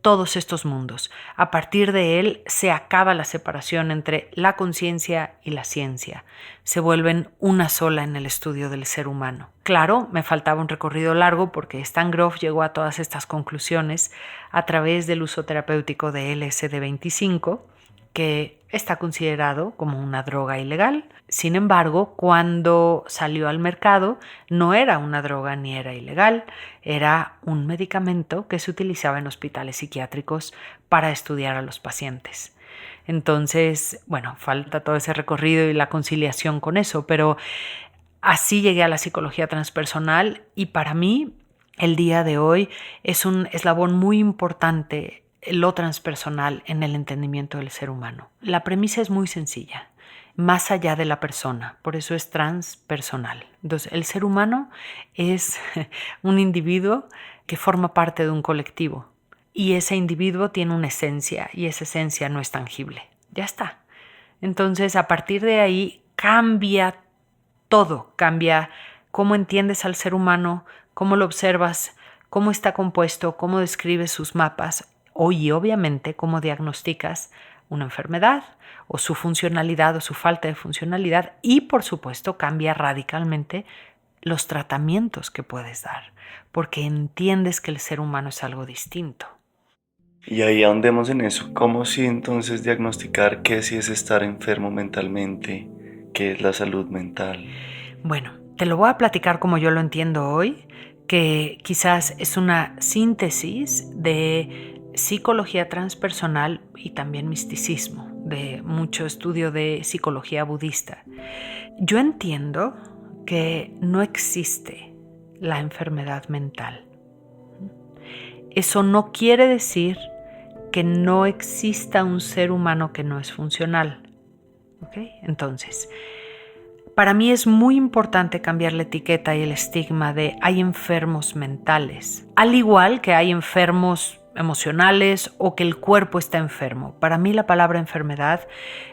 todos estos mundos. A partir de él se acaba la separación entre la conciencia y la ciencia. Se vuelven una sola en el estudio del ser humano. Claro, me faltaba un recorrido largo porque Stan Grof llegó a todas estas conclusiones a través del uso terapéutico de LSD-25, que está considerado como una droga ilegal. Sin embargo, cuando salió al mercado, no era una droga ni era ilegal, era un medicamento que se utilizaba en hospitales psiquiátricos para estudiar a los pacientes. Entonces, bueno, falta todo ese recorrido y la conciliación con eso, pero así llegué a la psicología transpersonal y para mí el día de hoy es un eslabón muy importante lo transpersonal en el entendimiento del ser humano. La premisa es muy sencilla, más allá de la persona, por eso es transpersonal. Entonces, el ser humano es un individuo que forma parte de un colectivo y ese individuo tiene una esencia y esa esencia no es tangible. Ya está. Entonces, a partir de ahí cambia todo, cambia cómo entiendes al ser humano, cómo lo observas, cómo está compuesto, cómo describes sus mapas, y obviamente cómo diagnosticas una enfermedad o su funcionalidad o su falta de funcionalidad y por supuesto cambia radicalmente los tratamientos que puedes dar porque entiendes que el ser humano es algo distinto. Y ahí ahondemos en eso. ¿Cómo sí entonces diagnosticar qué sí es estar enfermo mentalmente, qué es la salud mental? Bueno, te lo voy a platicar como yo lo entiendo hoy, que quizás es una síntesis de psicología transpersonal y también misticismo, de mucho estudio de psicología budista. Yo entiendo que no existe la enfermedad mental. Eso no quiere decir que no exista un ser humano que no es funcional. ¿Okay? Entonces, para mí es muy importante cambiar la etiqueta y el estigma de hay enfermos mentales, al igual que hay enfermos emocionales o que el cuerpo está enfermo. Para mí la palabra enfermedad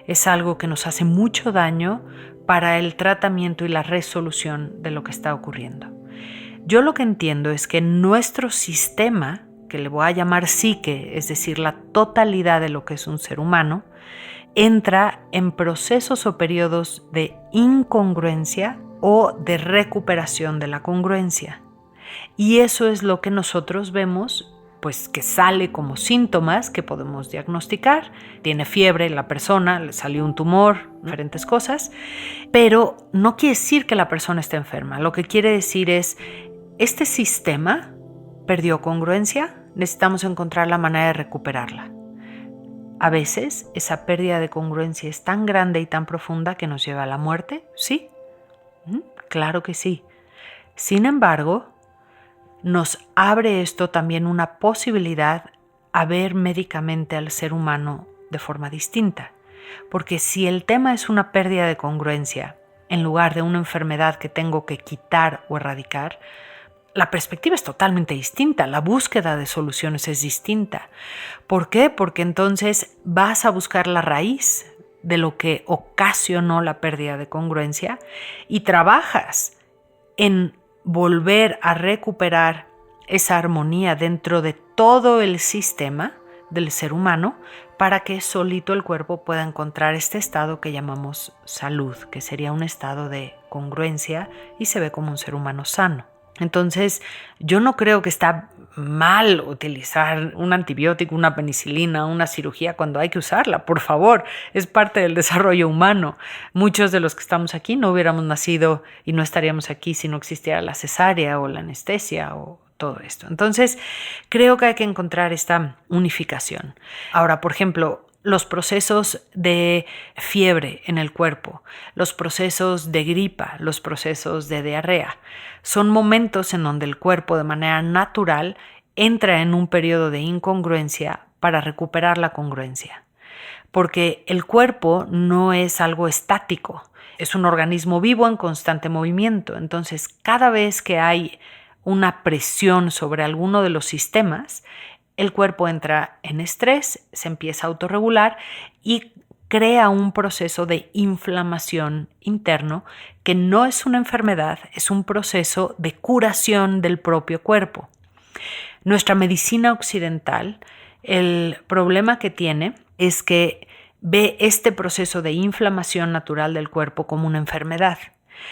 es algo que nos hace mucho daño para el tratamiento y la resolución de lo que está ocurriendo. Yo lo que entiendo es que nuestro sistema, que le voy a llamar psique, es decir, la totalidad de lo que es un ser humano, entra en procesos o periodos de incongruencia o de recuperación de la congruencia. Y eso es lo que nosotros vemos, pues que sale como síntomas que podemos diagnosticar. Tiene fiebre la persona, le salió un tumor, diferentes cosas, pero no quiere decir que la persona esté enferma. Lo que quiere decir es, este sistema perdió congruencia, necesitamos encontrar la manera de recuperarla. A veces esa pérdida de congruencia es tan grande y tan profunda que nos lleva a la muerte, ¿sí? Claro que sí. Sin embargo, nos abre esto también una posibilidad a ver médicamente al ser humano de forma distinta. Porque si el tema es una pérdida de congruencia, en lugar de una enfermedad que tengo que quitar o erradicar, la perspectiva es totalmente distinta, la búsqueda de soluciones es distinta. ¿Por qué? Porque entonces vas a buscar la raíz de lo que ocasionó la pérdida de congruencia y trabajas en volver a recuperar esa armonía dentro de todo el sistema del ser humano para que solito el cuerpo pueda encontrar este estado que llamamos salud, que sería un estado de congruencia y se ve como un ser humano sano. Entonces, yo no creo que está mal utilizar un antibiótico, una penicilina, una cirugía cuando hay que usarla. Por favor, es parte del desarrollo humano. Muchos de los que estamos aquí no hubiéramos nacido y no estaríamos aquí si no existiera la cesárea o la anestesia o todo esto. Entonces, creo que hay que encontrar esta unificación. Ahora, por ejemplo, los procesos de fiebre en el cuerpo, los procesos de gripa, los procesos de diarrea, son momentos en donde el cuerpo de manera natural entra en un periodo de incongruencia para recuperar la congruencia. Porque el cuerpo no es algo estático, es un organismo vivo en constante movimiento. Entonces, cada vez que hay una presión sobre alguno de los sistemas, el cuerpo entra en estrés, se empieza a autorregular y crea un proceso de inflamación interno que no es una enfermedad, es un proceso de curación del propio cuerpo. Nuestra medicina occidental, el problema que tiene es que ve este proceso de inflamación natural del cuerpo como una enfermedad.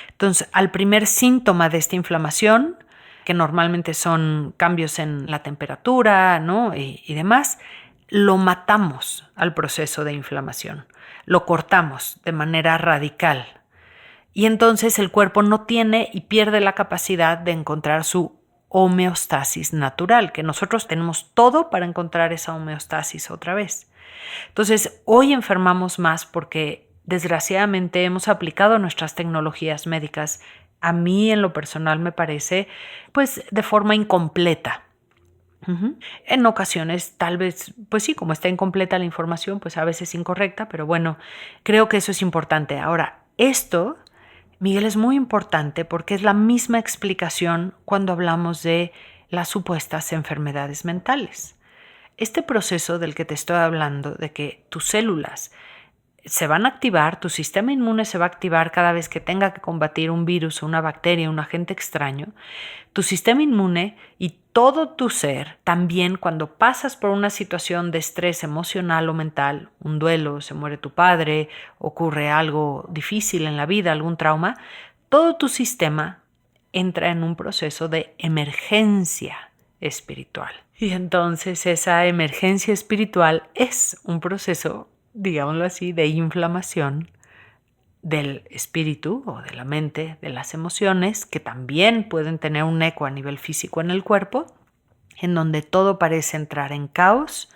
Entonces, al primer síntoma de esta inflamación, que normalmente son cambios en la temperatura, ¿no? y demás, lo matamos al proceso de inflamación, lo cortamos de manera radical. Y entonces el cuerpo no tiene y pierde la capacidad de encontrar su homeostasis natural, que nosotros tenemos todo para encontrar esa homeostasis otra vez. Entonces, hoy enfermamos más porque desgraciadamente hemos aplicado nuestras tecnologías médicas, a mí en lo personal me parece, pues de forma incompleta. En ocasiones tal vez, pues sí, como está incompleta la información, pues a veces incorrecta, pero bueno, creo que eso es importante. Ahora, esto, Miguel, es muy importante porque es la misma explicación cuando hablamos de las supuestas enfermedades mentales. Este proceso del que te estoy hablando, de que tus células se van a activar, tu sistema inmune se va a activar cada vez que tenga que combatir un virus, una bacteria, un agente extraño. Tu sistema inmune y todo tu ser, también cuando pasas por una situación de estrés emocional o mental, un duelo, se muere tu padre, ocurre algo difícil en la vida, algún trauma, todo tu sistema entra en un proceso de emergencia espiritual. Y entonces esa emergencia espiritual es un proceso, digámoslo así, de inflamación del espíritu o de la mente, de las emociones, que también pueden tener un eco a nivel físico en el cuerpo, en donde todo parece entrar en caos,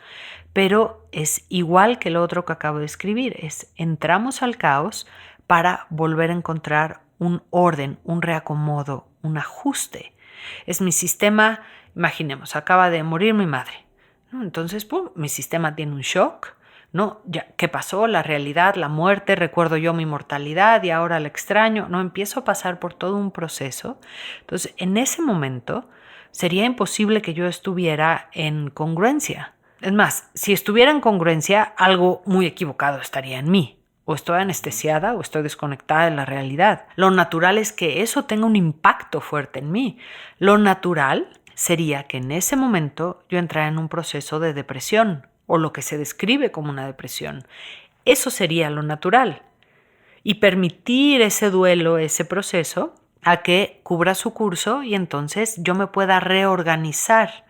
pero es igual que lo otro que acabo de escribir, entramos al caos para volver a encontrar un orden, un reacomodo, un ajuste. Es mi sistema, imaginemos, acaba de morir mi madre, ¿no? Entonces, mi sistema tiene un shock, ¿no? Ya, ¿qué pasó? La realidad, la muerte, recuerdo yo mi mortalidad y ahora la extraño, ¿no? Empiezo a pasar por todo un proceso. Entonces, en ese momento sería imposible que yo estuviera en congruencia. Es más, si estuviera en congruencia, algo muy equivocado estaría en mí. O estoy anestesiada o estoy desconectada de la realidad. Lo natural es que eso tenga un impacto fuerte en mí. Lo natural sería que en ese momento yo entrara en un proceso de depresión o lo que se describe como una depresión. Eso sería lo natural. Y permitir ese duelo, ese proceso, a que cubra su curso y entonces yo me pueda reorganizar,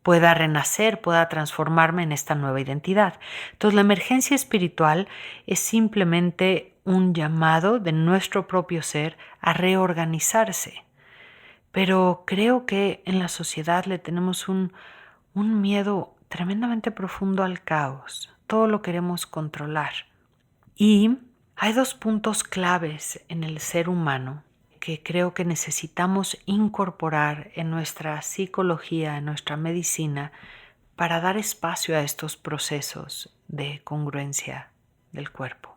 pueda renacer, pueda transformarme en esta nueva identidad. Entonces la emergencia espiritual es simplemente un llamado de nuestro propio ser a reorganizarse. Pero creo que en la sociedad le tenemos un miedo tremendamente profundo al caos. Todo lo queremos controlar. Y hay dos puntos claves en el ser humano que creo que necesitamos incorporar en nuestra psicología, en nuestra medicina, para dar espacio a estos procesos de congruencia, del cuerpo.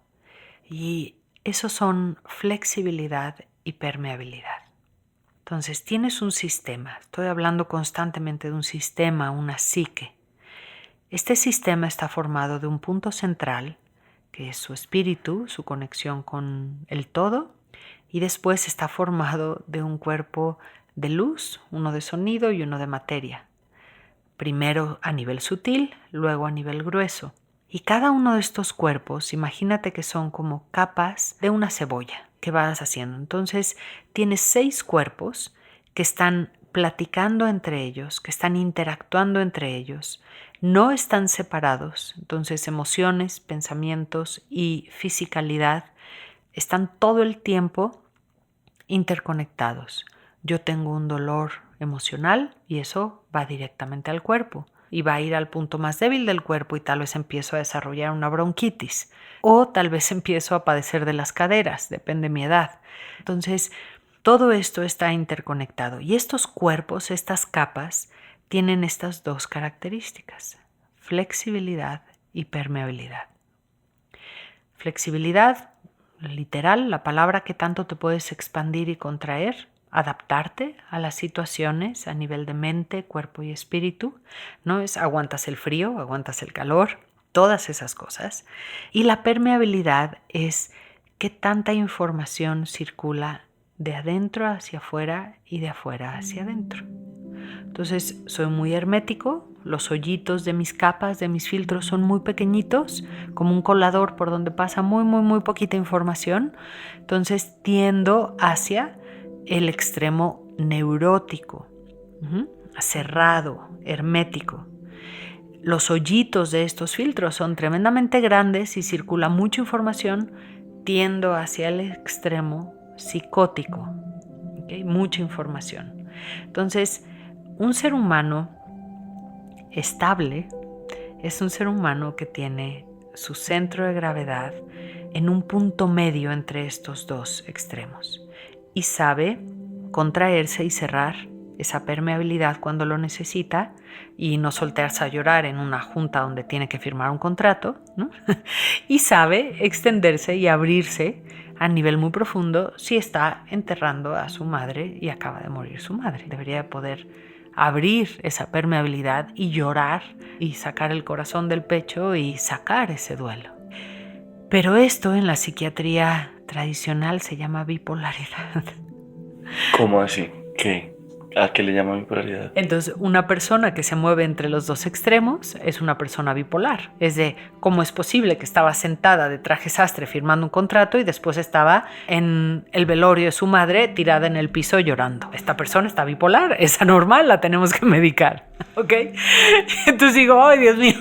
Y esos son flexibilidad y permeabilidad. Entonces tienes un sistema, estoy hablando constantemente de un sistema, una psique. Este sistema está formado de un punto central, que es su espíritu, su conexión con el todo, y después está formado de un cuerpo de luz, uno de sonido y uno de materia. Primero a nivel sutil, luego a nivel grueso. Y cada uno de estos cuerpos, imagínate que son como capas de una cebolla que vas haciendo. Entonces tienes 6 cuerpos que están platicando entre ellos, que están interactuando entre ellos, no están separados. Entonces emociones, pensamientos y fisicalidad están todo el tiempo interconectados. Yo tengo un dolor emocional y eso va directamente al cuerpo y va a ir al punto más débil del cuerpo y tal vez empiezo a desarrollar una bronquitis o tal vez empiezo a padecer de las caderas, depende de mi edad. Entonces, todo esto está interconectado y estos cuerpos, estas capas, tienen estas 2 características, flexibilidad y permeabilidad. Flexibilidad, literal, la palabra que tanto te puedes expandir y contraer, adaptarte a las situaciones a nivel de mente, cuerpo y espíritu, ¿no? Es aguantas el frío, aguantas el calor, todas esas cosas. Y la permeabilidad es qué tanta información circula de adentro hacia afuera y de afuera hacia adentro. Entonces soy muy hermético, los hoyitos de mis capas, de mis filtros son muy pequeñitos, como un colador por donde pasa muy poquita información. Entonces tiendo hacia el extremo neurótico, cerrado, hermético. Los hoyitos de estos filtros son tremendamente grandes y circula mucha información, tiendo hacia el extremo psicótico, ¿okay? Mucha información. Entonces, un ser humano estable es un ser humano que tiene su centro de gravedad en un punto medio entre estos 2 extremos y sabe contraerse y cerrar esa permeabilidad cuando lo necesita y no soltarse a llorar en una junta donde tiene que firmar un contrato, ¿no? Y sabe extenderse y abrirse a nivel muy profundo si está enterrando a su madre y acaba de morir su madre. Debería poder abrir esa permeabilidad y llorar y sacar el corazón del pecho y sacar ese duelo. Pero esto en la psiquiatría tradicional se llama bipolaridad. ¿Cómo así? ¿Qué? ¿A qué le llaman bipolaridad? Entonces, una persona que se mueve entre los 2 extremos es una persona bipolar. Es de cómo es posible que estaba sentada de traje sastre firmando un contrato y después estaba en el velorio de su madre tirada en el piso llorando. Esta persona está bipolar, es anormal, la tenemos que medicar, ¿ok? Entonces digo, ay Dios mío,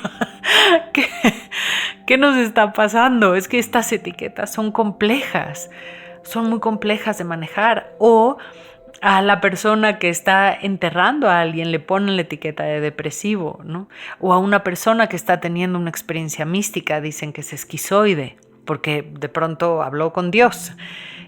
¿qué nos está pasando? Es que estas etiquetas son complejas, son muy complejas de manejar. O a la persona que está enterrando a alguien le ponen la etiqueta de depresivo, ¿no? O a una persona que está teniendo una experiencia mística dicen que es esquizoide porque de pronto habló con Dios.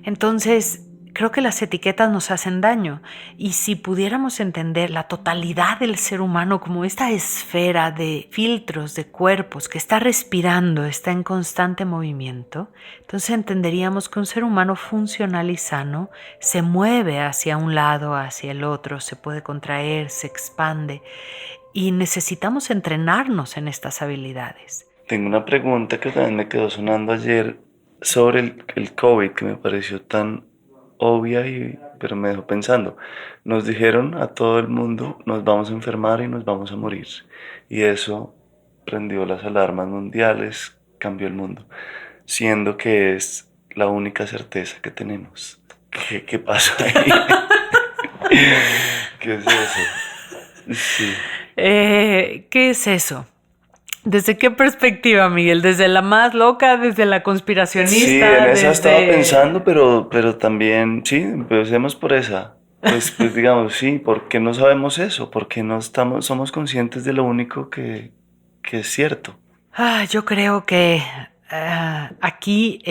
Entonces, creo que las etiquetas nos hacen daño y si pudiéramos entender la totalidad del ser humano como esta esfera de filtros, de cuerpos que está respirando, está en constante movimiento, entonces entenderíamos que un ser humano funcional y sano se mueve hacia un lado, hacia el otro, se puede contraer, se expande y necesitamos entrenarnos en estas habilidades. Tengo una pregunta que también me quedó sonando ayer sobre el COVID, que me pareció tan obvia, pero me dejó pensando. Nos dijeron a todo el mundo, nos vamos a enfermar y nos vamos a morir. Y eso prendió las alarmas mundiales, cambió el mundo, siendo que es la única certeza que tenemos. ¿Qué pasa ahí? ¿Qué es eso? Sí. ¿Qué es eso? ¿Desde qué perspectiva, Miguel? ¿Desde la más loca? ¿Desde la conspiracionista? Sí, en esa estaba pensando, pero también, sí, empecemos por esa. Pues digamos, sí, ¿por qué no sabemos eso? ¿Por qué no somos conscientes de lo único que es cierto? Yo creo que aquí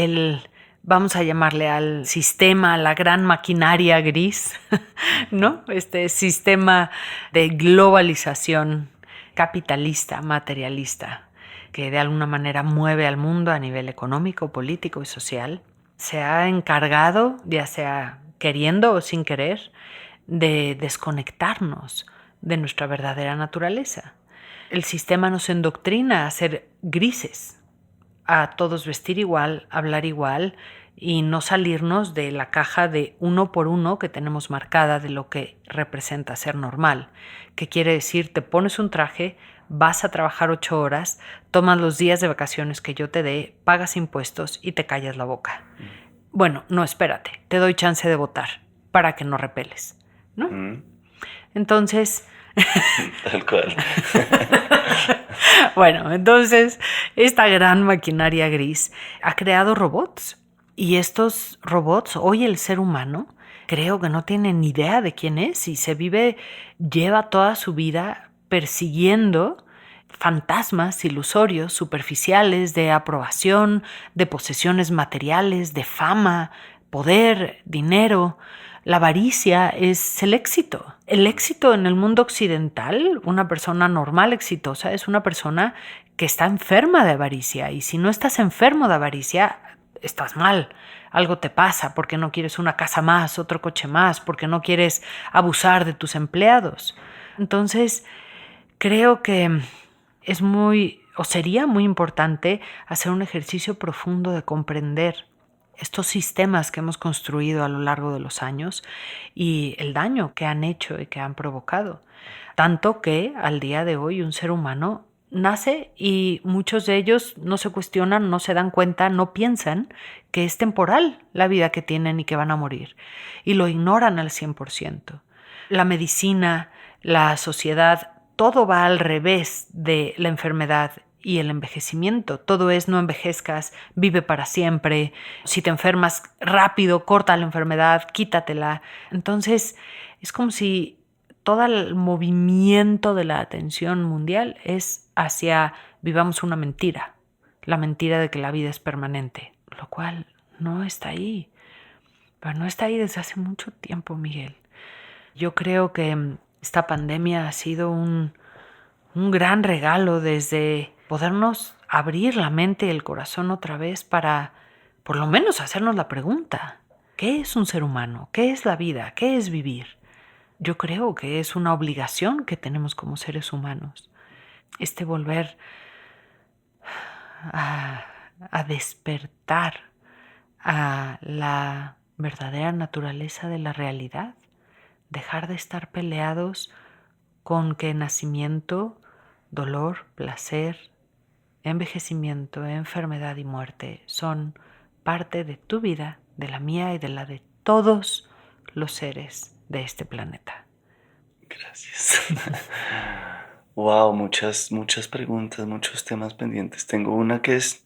vamos a llamarle al sistema, a la gran maquinaria gris, ¿no? Este sistema de globalización capitalista, materialista, que de alguna manera mueve al mundo a nivel económico, político y social, se ha encargado, ya sea queriendo o sin querer, de desconectarnos de nuestra verdadera naturaleza. El sistema nos endoctrina a ser grises, a todos vestir igual, hablar igual y no salirnos de la caja de uno por uno que tenemos marcada de lo que representa ser normal, que quiere decir te pones un traje, vas a trabajar 8 horas, tomas los días de vacaciones que yo te dé, pagas impuestos y te callas la boca. Bueno, no, espérate, te doy chance de votar para que no repeles, ¿no? Entonces... Tal cual. Bueno, entonces esta gran maquinaria gris ha creado robots y estos robots, hoy el ser humano, creo que no tiene ni idea de quién es y lleva toda su vida persiguiendo fantasmas ilusorios, superficiales, de aprobación, de posesiones materiales, de fama, poder, dinero. La avaricia es el éxito. El éxito en el mundo occidental, una persona normal, exitosa, es una persona que está enferma de avaricia. Y si no estás enfermo de avaricia, estás mal. Algo te pasa porque no quieres una casa más, otro coche más, porque no quieres abusar de tus empleados. Entonces, creo que sería muy importante hacer un ejercicio profundo de comprender estos sistemas que hemos construido a lo largo de los años y el daño que han hecho y que han provocado. Tanto que al día de hoy un ser humano nace y muchos de ellos no se cuestionan, no se dan cuenta, no piensan que es temporal la vida que tienen y que van a morir. Y lo ignoran al 100%. La medicina, la sociedad, todo va al revés de la enfermedad y el envejecimiento. Todo es no envejezcas, vive para siempre. Si te enfermas rápido, corta la enfermedad, quítatela. Entonces, es como si todo el movimiento de la atención mundial es hacia vivamos una mentira. La mentira de que la vida es permanente, lo cual no está ahí. Pero no está ahí desde hace mucho tiempo, Miguel. Yo creo que esta pandemia ha sido un gran regalo desde podernos abrir la mente y el corazón otra vez para, por lo menos, hacernos la pregunta: ¿qué es un ser humano? ¿Qué es la vida? ¿Qué es vivir? Yo creo que es una obligación que tenemos como seres humanos. Volver a despertar a la verdadera naturaleza de la realidad. Dejar de estar peleados con que nacimiento, dolor, placer, envejecimiento, enfermedad y muerte son parte de tu vida, de la mía y de la de todos los seres de este planeta. Gracias. Wow, muchas preguntas, muchos temas pendientes. Tengo una que es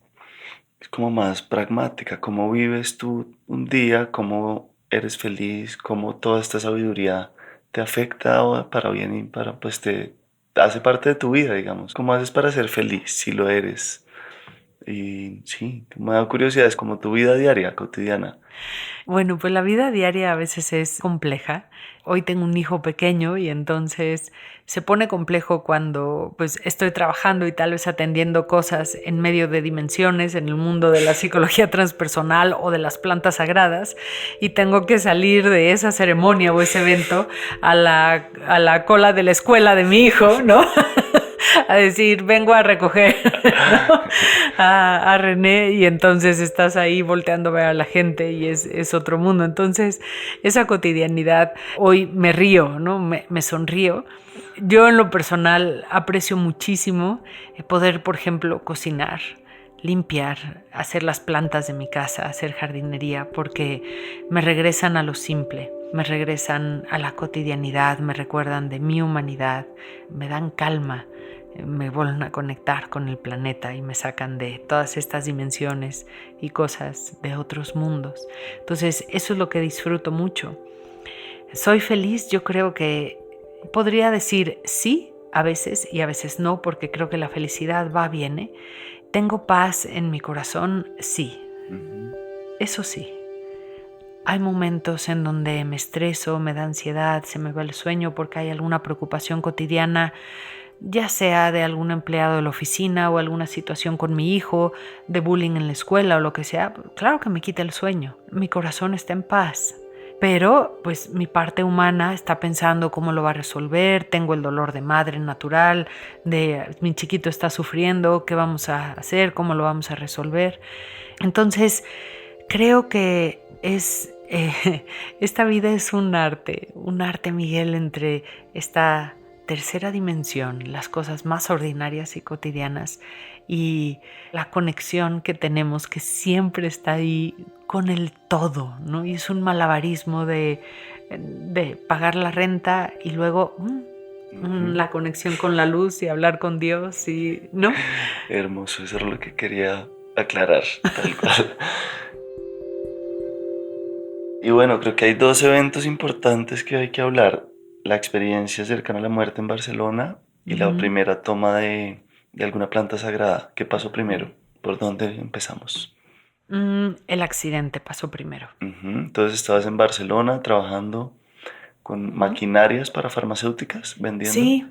como más pragmática. ¿Cómo vives tú un día? ¿Cómo eres feliz? ¿Cómo toda esta sabiduría te afecta para bien y para, pues, te hace parte de tu vida, digamos? ¿Cómo haces para ser feliz si lo eres? Y sí, me da curiosidad, es como tu vida diaria, cotidiana. Bueno, pues la vida diaria a veces es compleja. Hoy tengo un hijo pequeño y entonces se pone complejo cuando pues estoy trabajando y tal vez atendiendo cosas en medio de dimensiones en el mundo de la psicología transpersonal o de las plantas sagradas y tengo que salir de esa ceremonia o ese evento a la cola de la escuela de mi hijo, ¿no? A decir, vengo a recoger, ¿no? a René, y entonces estás ahí volteando a ver a la gente y es otro mundo. Entonces, esa cotidianidad, hoy me río, ¿no? Me sonrío. Yo en lo personal aprecio muchísimo poder, por ejemplo, cocinar, limpiar, hacer las plantas de mi casa, hacer jardinería, porque me regresan a lo simple, me regresan a la cotidianidad, me recuerdan de mi humanidad, me dan calma. Me vuelven a conectar con el planeta y me sacan de todas estas dimensiones y cosas de otros mundos. Entonces, eso es lo que disfruto mucho. Soy feliz, yo creo que podría decir sí a veces y a veces no, porque creo que la felicidad va, viene. ¿Tengo paz en mi corazón? Sí. Eso sí. Hay momentos en donde me estreso, me da ansiedad, se me va el sueño porque hay alguna preocupación cotidiana ya sea de algún empleado de la oficina o alguna situación con mi hijo, de bullying en la escuela o lo que sea, claro que me quita el sueño. Mi corazón está en paz. Pero pues mi parte humana está pensando cómo lo va a resolver, tengo el dolor de madre natural, de mi chiquito está sufriendo, qué vamos a hacer, cómo lo vamos a resolver. Entonces creo que esta vida es un arte, Miguel, entre esta tercera dimensión, las cosas más ordinarias y cotidianas, y la conexión que tenemos, que siempre está ahí con el todo, ¿no? Y es un malabarismo de pagar la renta y luego la conexión con la luz y hablar con Dios, y ¿no? Hermoso, eso es lo que quería aclarar, tal cual. Y bueno, creo que hay dos eventos importantes que hay que hablar. La experiencia cercana a la muerte en Barcelona y la primera toma de alguna planta sagrada. ¿Qué pasó primero? ¿Por dónde empezamos? El accidente pasó primero. Entonces estabas en Barcelona trabajando con maquinarias para farmacéuticas, vendiendo. Sí.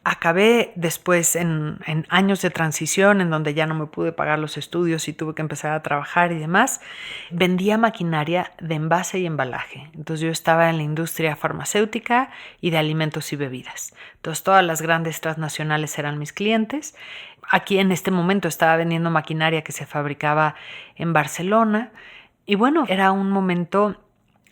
Acabé después en años de transición en donde ya no me pude pagar los estudios y tuve que empezar a trabajar y demás. Vendía maquinaria de envase y embalaje. Entonces yo estaba en la industria farmacéutica y de alimentos y bebidas. Entonces todas las grandes transnacionales eran mis clientes. Aquí en este momento estaba vendiendo maquinaria que se fabricaba en Barcelona. Y bueno, era un momento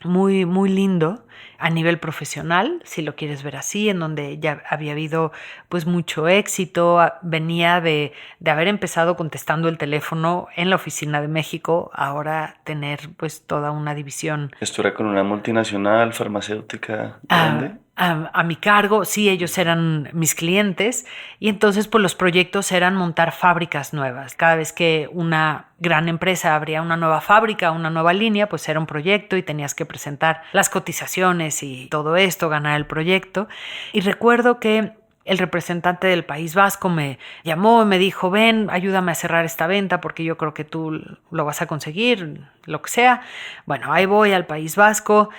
muy, muy lindo a nivel profesional, si lo quieres ver así, en donde ya había habido pues mucho éxito. Venía de haber empezado contestando el teléfono en la oficina de México, ahora tener pues toda una división. ¿Esto era con una multinacional farmacéutica grande? A mi cargo, sí, ellos eran mis clientes, y entonces pues los proyectos eran montar fábricas nuevas. Cada vez que una gran empresa abría una nueva fábrica, una nueva línea, pues era un proyecto y tenías que presentar las cotizaciones y todo esto, ganar el proyecto. Y recuerdo que el representante del País Vasco me llamó y me dijo: ven, ayúdame a cerrar esta venta porque yo creo que tú lo vas a conseguir, lo que sea. Bueno, ahí voy al País Vasco.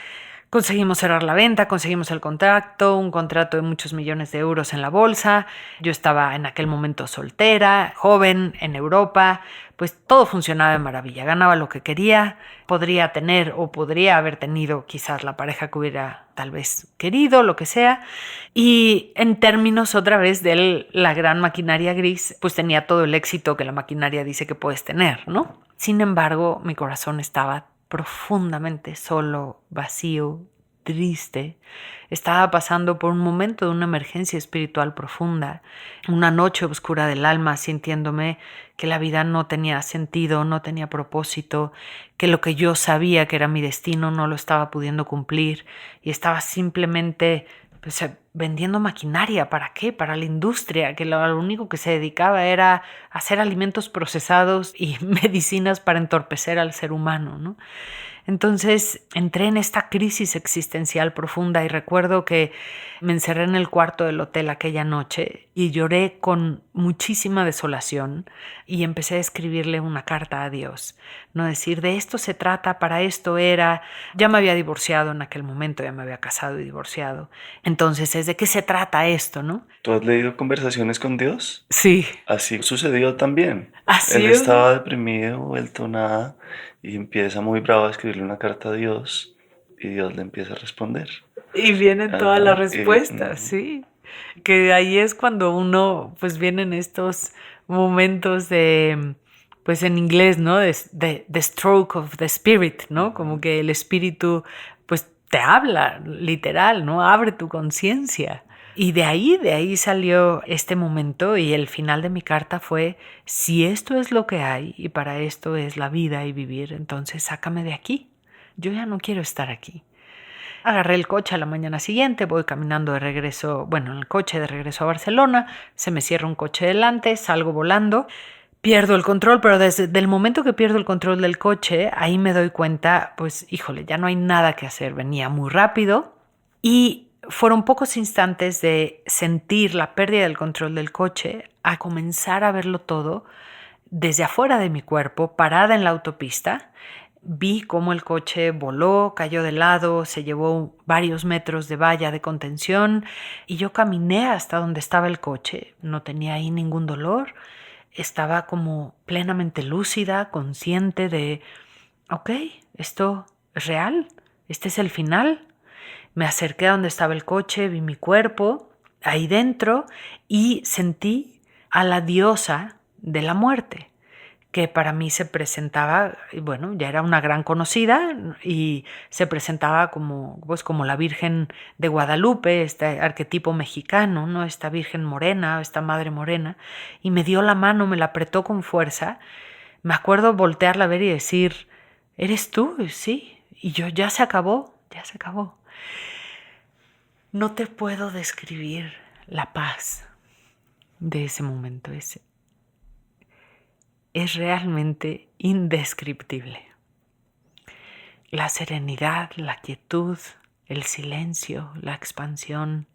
Conseguimos cerrar la venta, conseguimos el contrato, un contrato de muchos millones de euros en la bolsa. Yo estaba en aquel momento soltera, joven, en Europa, pues todo funcionaba de maravilla, ganaba lo que quería, podría tener o podría haber tenido quizás la pareja que hubiera tal vez querido, lo que sea. Y en términos otra vez de la gran maquinaria gris, pues tenía todo el éxito que la maquinaria dice que puedes tener, ¿no? Sin embargo, mi corazón estaba profundamente solo, vacío, triste. Estaba pasando por un momento de una emergencia espiritual profunda, una noche oscura del alma, sintiéndome que la vida no tenía sentido, no tenía propósito, que lo que yo sabía que era mi destino no lo estaba pudiendo cumplir, y estaba simplemente pues, vendiendo maquinaria. ¿Para qué? Para la industria, que lo único que se dedicaba era hacer alimentos procesados y medicinas para entorpecer al ser humano, ¿no? Entonces entré en esta crisis existencial profunda y recuerdo que me encerré en el cuarto del hotel aquella noche y lloré con muchísima desolación y empecé a escribirle una carta a Dios. No decir, de esto se trata, para esto era. Ya me había divorciado en aquel momento, ya me había casado y divorciado. Entonces, ¿es de qué se trata esto, no? ¿Tú has leído Conversaciones con Dios? Sí. Así sucedió también. Así Él estaba deprimido, vuelto nada, y empieza muy bravo a escribirle una carta a Dios y Dios le empieza a responder. Y vienen todas las respuestas, sí. Que ahí es cuando uno, pues vienen estos momentos de, pues en inglés, ¿no? The stroke of the spirit, ¿no? Como que el espíritu, pues te habla, literal, ¿no? Abre tu conciencia. Y de ahí salió este momento, y el final de mi carta fue: si esto es lo que hay y para esto es la vida y vivir, entonces sácame de aquí. Yo ya no quiero estar aquí. Agarré el coche a la mañana siguiente, voy caminando de regreso, en el coche de regreso a Barcelona, se me cierra un coche delante, salgo volando, pierdo el control, pero desde el momento que pierdo el control del coche, ahí me doy cuenta, pues híjole, ya no hay nada que hacer, venía muy rápido y fueron pocos instantes de sentir la pérdida del control del coche a comenzar a verlo todo desde afuera de mi cuerpo, parada en la autopista, vi cómo el coche voló, cayó de lado, se llevó varios metros de valla de contención y yo caminé hasta donde estaba el coche. No tenía ahí ningún dolor. Estaba como plenamente lúcida, consciente de, ok, esto es real, este es el final. Me acerqué a donde estaba el coche, vi mi cuerpo ahí dentro y sentí a la diosa de la muerte, que para mí se presentaba, bueno, ya era una gran conocida y se presentaba como, pues, como la Virgen de Guadalupe, este arquetipo mexicano, ¿no? Esta Virgen morena, esta Madre morena, y me dio la mano, me la apretó con fuerza. Me acuerdo voltearla a ver y decir, ¿eres tú? Sí. Y yo, ya se acabó, ya se acabó. No te puedo describir la paz de ese momento. Es realmente indescriptible. La serenidad, la quietud, el silencio, la expansión.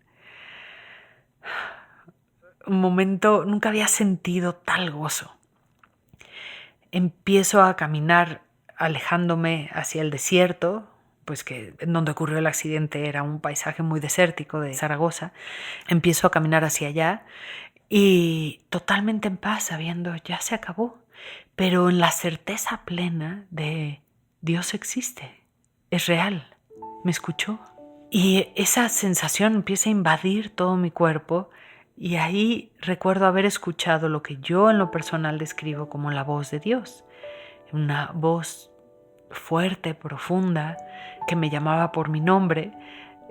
Un momento, nunca había sentido tal gozo. Empiezo a caminar alejándome hacia el desierto, pues que en donde ocurrió el accidente era un paisaje muy desértico de Zaragoza. Empiezo a caminar hacia allá y totalmente en paz, sabiendo ya se acabó, pero en la certeza plena de Dios existe, es real, me escuchó. Y esa sensación empieza a invadir todo mi cuerpo y ahí recuerdo haber escuchado lo que yo en lo personal describo como la voz de Dios, una voz fuerte, profunda, que me llamaba por mi nombre.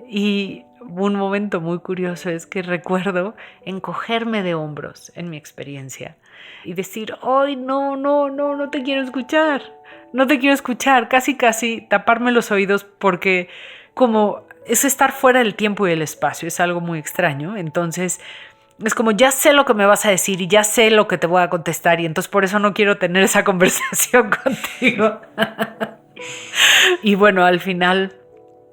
Y un momento muy curioso es que recuerdo encogerme de hombros en mi experiencia y decir, ¡ay, no te quiero escuchar! No te quiero escuchar, casi taparme los oídos porque como es estar fuera del tiempo y del espacio, es algo muy extraño. Entonces es como, ya sé lo que me vas a decir y ya sé lo que te voy a contestar y entonces por eso no quiero tener esa conversación contigo. Y bueno, al final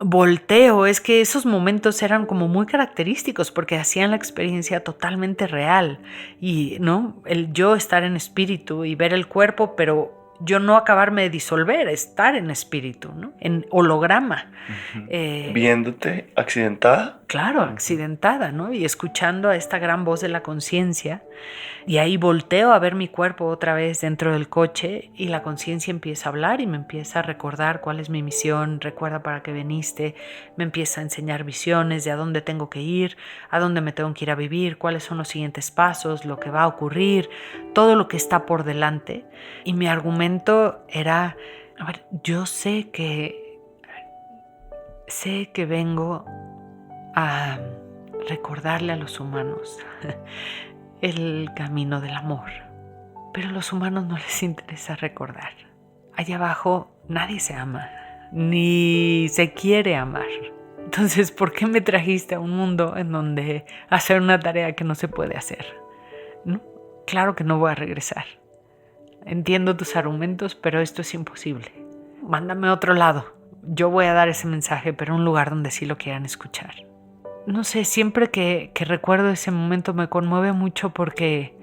volteo, es que esos momentos eran como muy característicos porque hacían la experiencia totalmente real y, ¿no? El yo estar en espíritu y ver el cuerpo, pero yo no acabarme de disolver, estar en espíritu, ¿no? En holograma. Viéndote accidentada. Claro, accidentada, ¿no? Y escuchando a esta gran voz de la conciencia. Y ahí volteo a ver mi cuerpo otra vez dentro del coche y la conciencia empieza a hablar y me empieza a recordar cuál es mi misión, recuerda para qué viniste, me empieza a enseñar visiones de a dónde tengo que ir, a dónde me tengo que ir a vivir, cuáles son los siguientes pasos, lo que va a ocurrir, todo lo que está por delante. Y mi argumento era, a ver, yo sé que vengo a recordarle a los humanos el camino del amor, pero a los humanos no les interesa recordar. Allá abajo nadie se ama, ni se quiere amar. Entonces, ¿por qué me trajiste a un mundo en donde hacer una tarea que no se puede hacer? ¿No? Claro que no voy a regresar. Entiendo tus argumentos, pero esto es imposible. Mándame a otro lado. Yo voy a dar ese mensaje, pero a un lugar donde sí lo quieran escuchar. No sé, siempre que recuerdo ese momento me conmueve mucho porque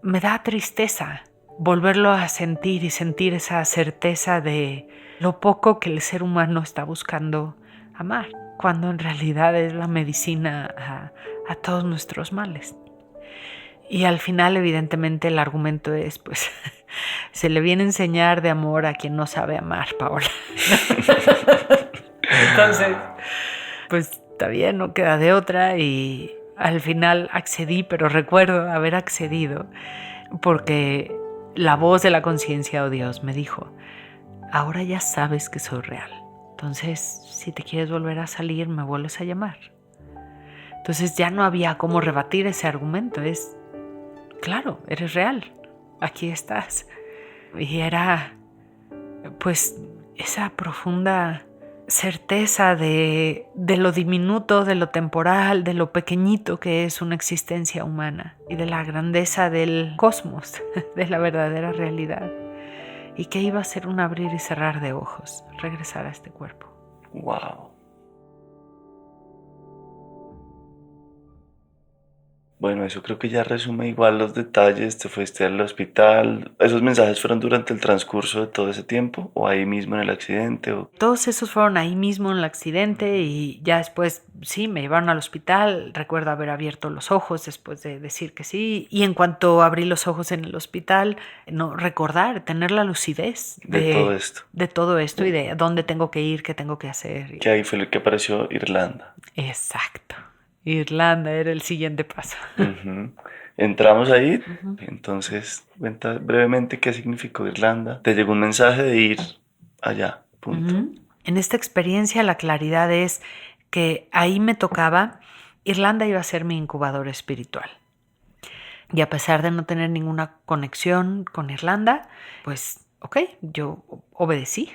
me da tristeza volverlo a sentir y sentir esa certeza de lo poco que el ser humano está buscando amar, cuando en realidad es la medicina a todos nuestros males. Y al final, evidentemente, el argumento es, pues, se le viene a enseñar de amor a quien no sabe amar, Paola. Entonces, pues está bien, no queda de otra y al final accedí, pero recuerdo haber accedido porque la voz de la conciencia o Dios me dijo, ahora ya sabes que soy real, entonces si te quieres volver a salir me vuelves a llamar. Entonces ya no había cómo rebatir ese argumento, es claro, eres real, aquí estás. Y era pues esa profunda certeza de lo diminuto, de lo temporal, de lo pequeñito que es una existencia humana y de la grandeza del cosmos, de la verdadera realidad, y que iba a ser un abrir y cerrar de ojos, regresar a este cuerpo. Wow. Bueno, eso creo que ya resume igual los detalles. Te fuiste al hospital. ¿Esos mensajes fueron durante el transcurso de todo ese tiempo? ¿O ahí mismo en el accidente? ¿O... Todos esos fueron ahí mismo en el accidente y ya después, sí, me llevaron al hospital. Recuerdo haber abierto los ojos después de decir que sí. Y en cuanto abrí los ojos en el hospital, no recordar, tener la lucidez de todo esto? De todo esto y de dónde tengo que ir, qué tengo que hacer. Que ahí fue lo que apareció Irlanda. Exacto. Irlanda era el siguiente paso. Uh-huh. Entramos ahí, entonces cuenta brevemente qué significó Irlanda. Te llegó un mensaje de ir allá, punto. En esta experiencia la claridad es que ahí me tocaba, Irlanda iba a ser mi incubador espiritual. Y a pesar de no tener ninguna conexión con Irlanda, pues ok, yo obedecí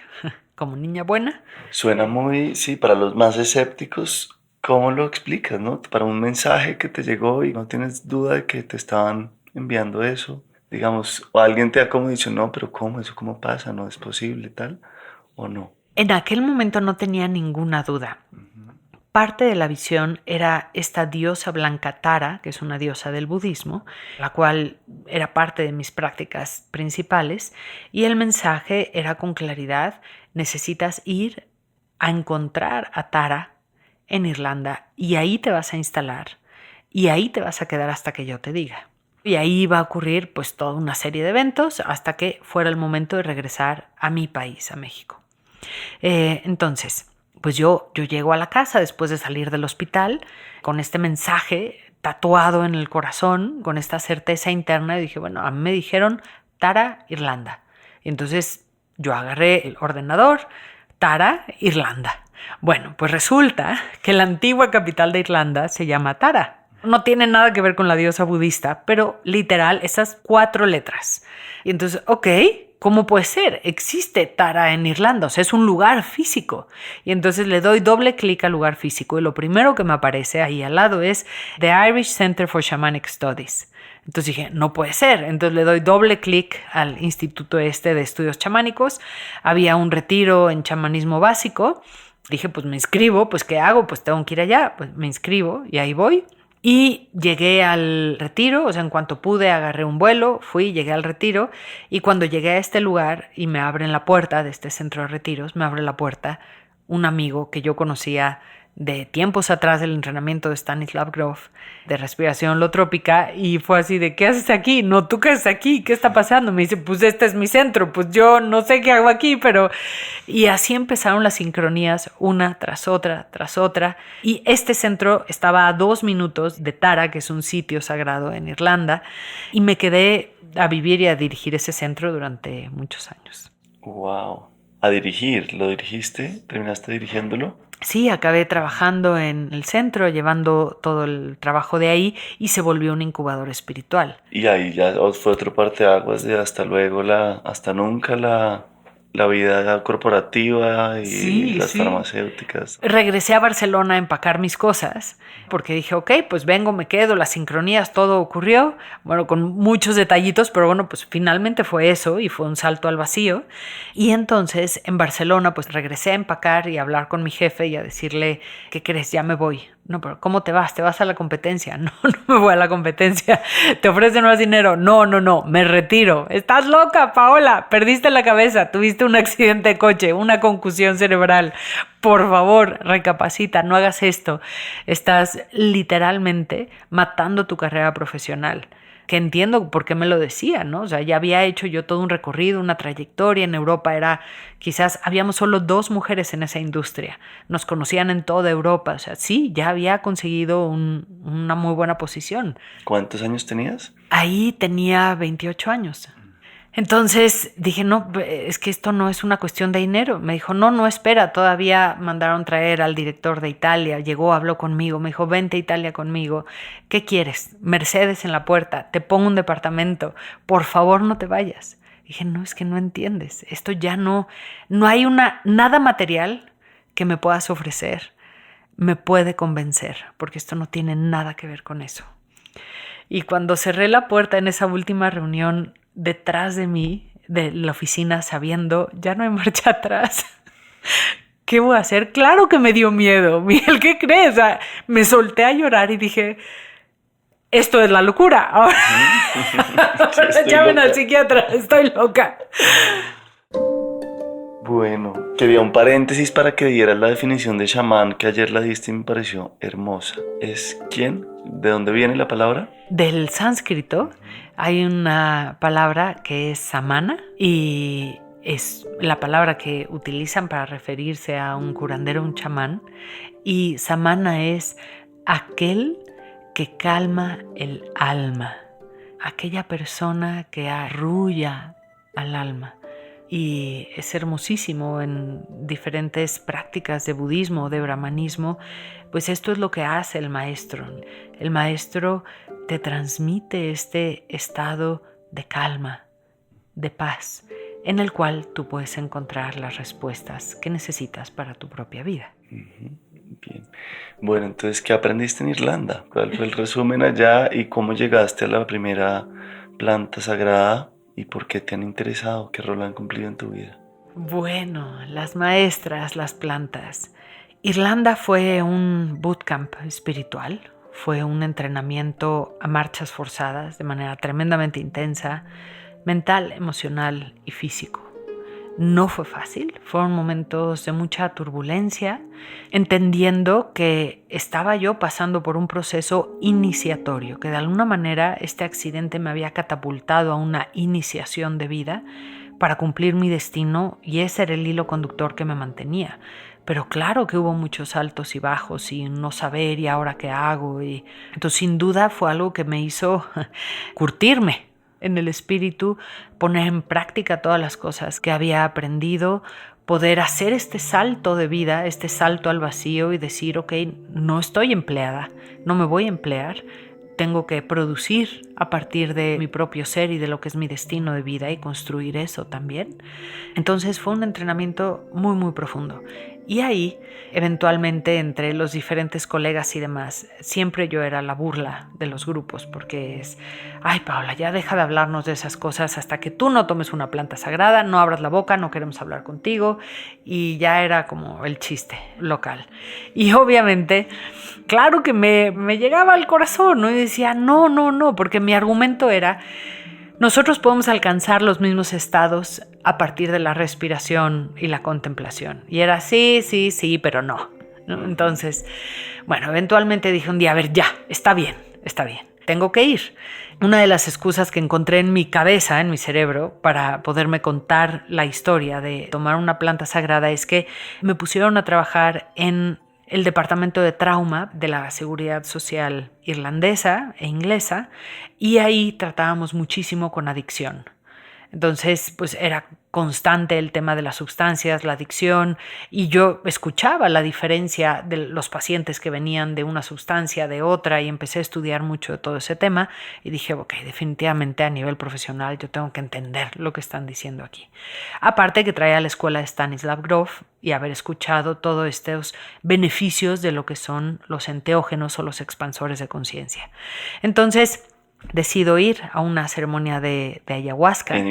como niña buena. Suena muy, sí, para los más escépticos. ¿Cómo lo explicas, no? Para un mensaje que te llegó y no tienes duda de que te estaban enviando eso, digamos, o alguien te ha como dicho, no, pero ¿cómo? ¿Eso cómo pasa? ¿No es posible tal? ¿O no? En aquel momento no tenía ninguna duda. Parte de la visión era esta diosa blanca Tara, que es una diosa del budismo, la cual era parte de mis prácticas principales, y el mensaje era con claridad, necesitas ir a encontrar a Tara en Irlanda y ahí te vas a instalar y ahí te vas a quedar hasta que yo te diga. Y ahí iba a ocurrir pues toda una serie de eventos hasta que fuera el momento de regresar a mi país, a México. Entonces, pues yo llego a la casa después de salir del hospital con este mensaje tatuado en el corazón, con esta certeza interna y dije, bueno, a mí me dijeron Tara, Irlanda. Y entonces yo agarré el ordenador, Tara, Irlanda. Bueno, pues resulta que la antigua capital de Irlanda se llama Tara. No tiene nada que ver con la diosa budista, pero literal esas 4 letras. Y entonces, ok, ¿cómo puede ser? Existe Tara en Irlanda, o sea, es un lugar físico. Y entonces le doy doble clic al lugar físico y lo primero que me aparece ahí al lado es The Irish Center for Shamanic Studies. Entonces dije, no puede ser. Entonces le doy doble clic al Instituto de Estudios Chamánicos. Había un retiro en chamanismo básico. Dije, pues me inscribo, pues ¿qué hago? Pues tengo que ir allá, pues me inscribo y ahí voy. Y llegué al retiro, o sea, en cuanto pude agarré un vuelo, llegué al retiro y cuando llegué a este lugar y me abren la puerta de este centro de retiros, me abre la puerta un amigo que yo conocía de tiempos atrás del entrenamiento de Stanislav Grof, de respiración holotrópica, y fue así de, ¿qué haces aquí? No, ¿tú qué haces aquí? ¿Qué está pasando? Me dice, pues este es mi centro, pues yo no sé qué hago aquí, pero... Y así empezaron las sincronías una tras otra, y este centro estaba a 2 minutos de Tara, que es un sitio sagrado en Irlanda, y me quedé a vivir y a dirigir ese centro durante muchos años. ¡Wow! A dirigir, ¿lo dirigiste? ¿Terminaste dirigiéndolo? Sí, acabé trabajando en el centro, llevando todo el trabajo de ahí y se volvió un incubador espiritual. Y ahí ya fue otro parteaguas de hasta luego, hasta nunca la vida corporativa y las farmacéuticas. Regresé a Barcelona a empacar mis cosas porque dije, ok, pues vengo, me quedo, las sincronías, todo ocurrió, bueno, con muchos detallitos, pero bueno, pues finalmente fue eso y fue un salto al vacío. Y entonces en Barcelona pues regresé a empacar y a hablar con mi jefe y a decirle, ¿qué crees? Ya me voy. No, pero ¿cómo te vas? ¿Te vas a la competencia? No, no me voy a la competencia. ¿Te ofrecen más dinero? No, me retiro. ¿Estás loca, Paola? Perdiste la cabeza, tuviste un accidente de coche, una concusión cerebral. Por favor, recapacita, no hagas esto. Estás literalmente matando tu carrera profesional. Que entiendo por qué me lo decía, ¿no? O sea, ya había hecho yo todo un recorrido, una trayectoria. En Europa quizás habíamos solo 2 mujeres en esa industria. Nos conocían en toda Europa. O sea, sí, ya había conseguido una muy buena posición. ¿Cuántos años tenías? Ahí tenía 28 años. Entonces dije, no, es que esto no es una cuestión de dinero. Me dijo, no, espera, todavía mandaron traer al director de Italia. Llegó, habló conmigo, me dijo, vente a Italia conmigo. ¿Qué quieres? Mercedes en la puerta, te pongo un departamento. Por favor, no te vayas. Dije, no, es que no entiendes. Esto ya no hay nada material que me puedas ofrecer. Me puede convencer, porque esto no tiene nada que ver con eso. Y cuando cerré la puerta en esa última reunión, detrás de mí, de la oficina, sabiendo, ya no hay marcha atrás. ¿Qué voy a hacer? Claro que me dio miedo. Miguel, ¿qué crees? O sea, me solté a llorar y dije, esto es la locura. Ahora llamen al psiquiatra, estoy loca. Bueno, quería un paréntesis para que dieras la definición de chamán que ayer la diste y me pareció hermosa. ¿Es quién? ¿De dónde viene la palabra? Del sánscrito hay una palabra que es samana y es la palabra que utilizan para referirse a un curandero, un chamán. Y samana es aquel que calma el alma, aquella persona que arrulla al alma. Y es hermosísimo en diferentes prácticas de budismo, de brahmanismo, pues esto es lo que hace el maestro. El maestro te transmite este estado de calma, de paz, en el cual tú puedes encontrar las respuestas que necesitas para tu propia vida. Bien. Bueno, entonces, ¿qué aprendiste en Irlanda? ¿Cuál fue el resumen allá y cómo llegaste a la primera planta sagrada? ¿Y por qué te han interesado? ¿Qué rol han cumplido en tu vida? Bueno, las maestras, las plantas. Irlanda fue un bootcamp espiritual, fue un entrenamiento a marchas forzadas de manera tremendamente intensa, mental, emocional y físico. No fue fácil, fueron momentos de mucha turbulencia, entendiendo que estaba yo pasando por un proceso iniciatorio, que de alguna manera este accidente me había catapultado a una iniciación de vida para cumplir mi destino y ese era el hilo conductor que me mantenía. Pero claro que hubo muchos altos y bajos y no saber y ahora qué hago. Entonces sin duda fue algo que me hizo curtirme en el espíritu, poner en práctica todas las cosas que había aprendido, poder hacer este salto de vida, este salto al vacío y decir, ok, no estoy empleada, no me voy a emplear, tengo que producir a partir de mi propio ser y de lo que es mi destino de vida y construir eso también. Entonces fue un entrenamiento muy, muy profundo. Y ahí, eventualmente, entre los diferentes colegas y demás, siempre yo era la burla de los grupos, porque es, ay Paola, ya deja de hablarnos de esas cosas hasta que tú no tomes una planta sagrada, no abras la boca, no queremos hablar contigo, y ya era como el chiste local. Y obviamente, claro que me llegaba al corazón, ¿no? Y decía, no, porque mi argumento era, nosotros podemos alcanzar los mismos estados a partir de la respiración y la contemplación. Y era sí, pero no. Entonces, bueno, eventualmente dije un día, a ver, ya, está bien, tengo que ir. Una de las excusas que encontré en mi cabeza, en mi cerebro, para poderme contar la historia de tomar una planta sagrada es que me pusieron a trabajar en el departamento de trauma de la seguridad social irlandesa e inglesa y ahí tratábamos muchísimo con adicción. Entonces, pues era constante el tema de las sustancias, la adicción, y yo escuchaba la diferencia de los pacientes que venían de una sustancia, de otra, y empecé a estudiar mucho de todo ese tema y dije, ok, definitivamente a nivel profesional yo tengo que entender lo que están diciendo aquí. Aparte que traía a la escuela de Stanislav Grof y haber escuchado todos estos beneficios de lo que son los enteógenos o los expansores de conciencia. Entonces, decido ir a una ceremonia de ayahuasca. En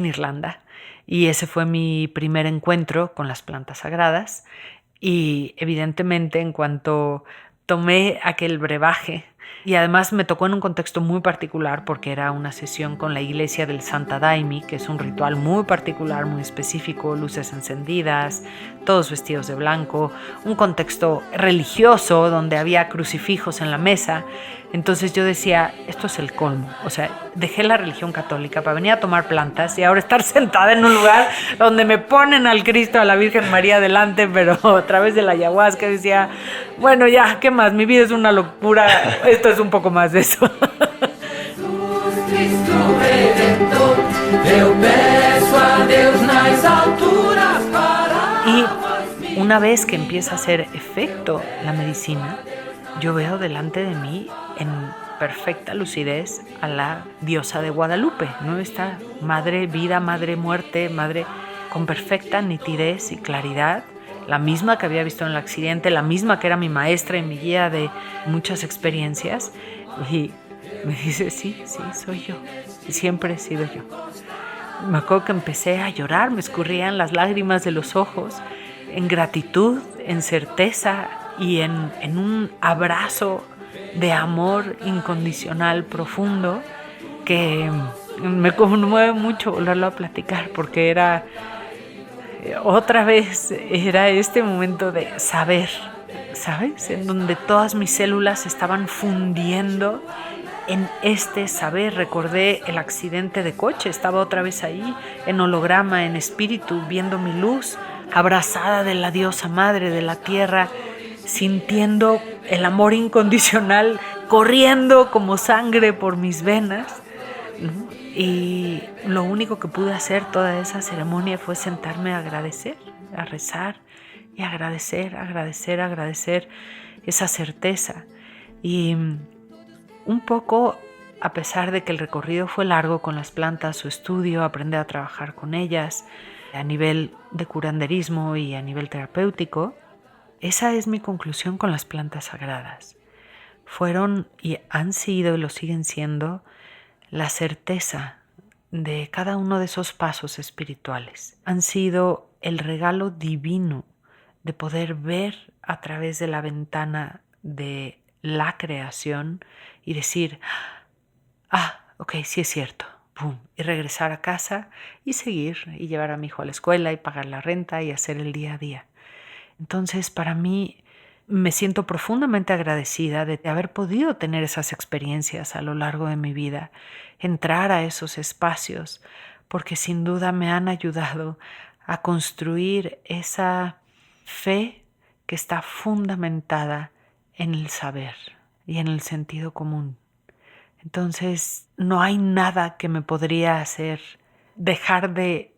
Irlanda. Y ese fue mi primer encuentro con las plantas sagradas. Y evidentemente en cuanto tomé aquel brebaje, y además me tocó en un contexto muy particular porque era una sesión con la iglesia del Santa Daimi, que es un ritual muy particular, muy específico, luces encendidas, todos vestidos de blanco, un contexto religioso donde había crucifijos en la mesa. Entonces yo decía, esto es el colmo. O sea, dejé la religión católica para venir a tomar plantas y ahora estar sentada en un lugar donde me ponen al Cristo, a la Virgen María delante, pero a través de la ayahuasca decía, bueno, ya, ¿qué más? Mi vida es una locura, esto es un poco más de eso. Y una vez que empieza a hacer efecto la medicina, yo veo delante de mí en perfecta lucidez a la diosa de Guadalupe, ¿no? Esta madre vida, madre muerte, madre con perfecta nitidez y claridad, la misma que había visto en el accidente, la misma que era mi maestra y mi guía de muchas experiencias. Y me dice, sí, soy yo. Y siempre he sido yo. Me acuerdo que empecé a llorar, me escurrían las lágrimas de los ojos, en gratitud, en certeza y en un abrazo de amor incondicional profundo que me conmueve mucho volverlo a platicar, porque era este momento de saber, ¿sabes? En donde todas mis células estaban fundiendo en este saber. Recordé el accidente de coche, estaba otra vez ahí, en holograma, en espíritu, viendo mi luz, abrazada de la diosa madre de la tierra, sintiendo el amor incondicional corriendo como sangre por mis venas, ¿no? Y lo único que pude hacer toda esa ceremonia fue sentarme a agradecer, a rezar y agradecer esa certeza. Y un poco, a pesar de que el recorrido fue largo con las plantas, su estudio, aprender a trabajar con ellas a nivel de curanderismo y a nivel terapéutico, esa es mi conclusión con las plantas sagradas. Fueron y han sido y lo siguen siendo la certeza de cada uno de esos pasos espirituales. Han sido el regalo divino de poder ver a través de la ventana de la creación y decir, ok, sí es cierto, ¡pum!, y regresar a casa y seguir y llevar a mi hijo a la escuela y pagar la renta y hacer el día a día. Entonces, para mí, me siento profundamente agradecida de haber podido tener esas experiencias a lo largo de mi vida, entrar a esos espacios, porque sin duda me han ayudado a construir esa fe que está fundamentada en el saber y en el sentido común. Entonces, no hay nada que me podría hacer dejar de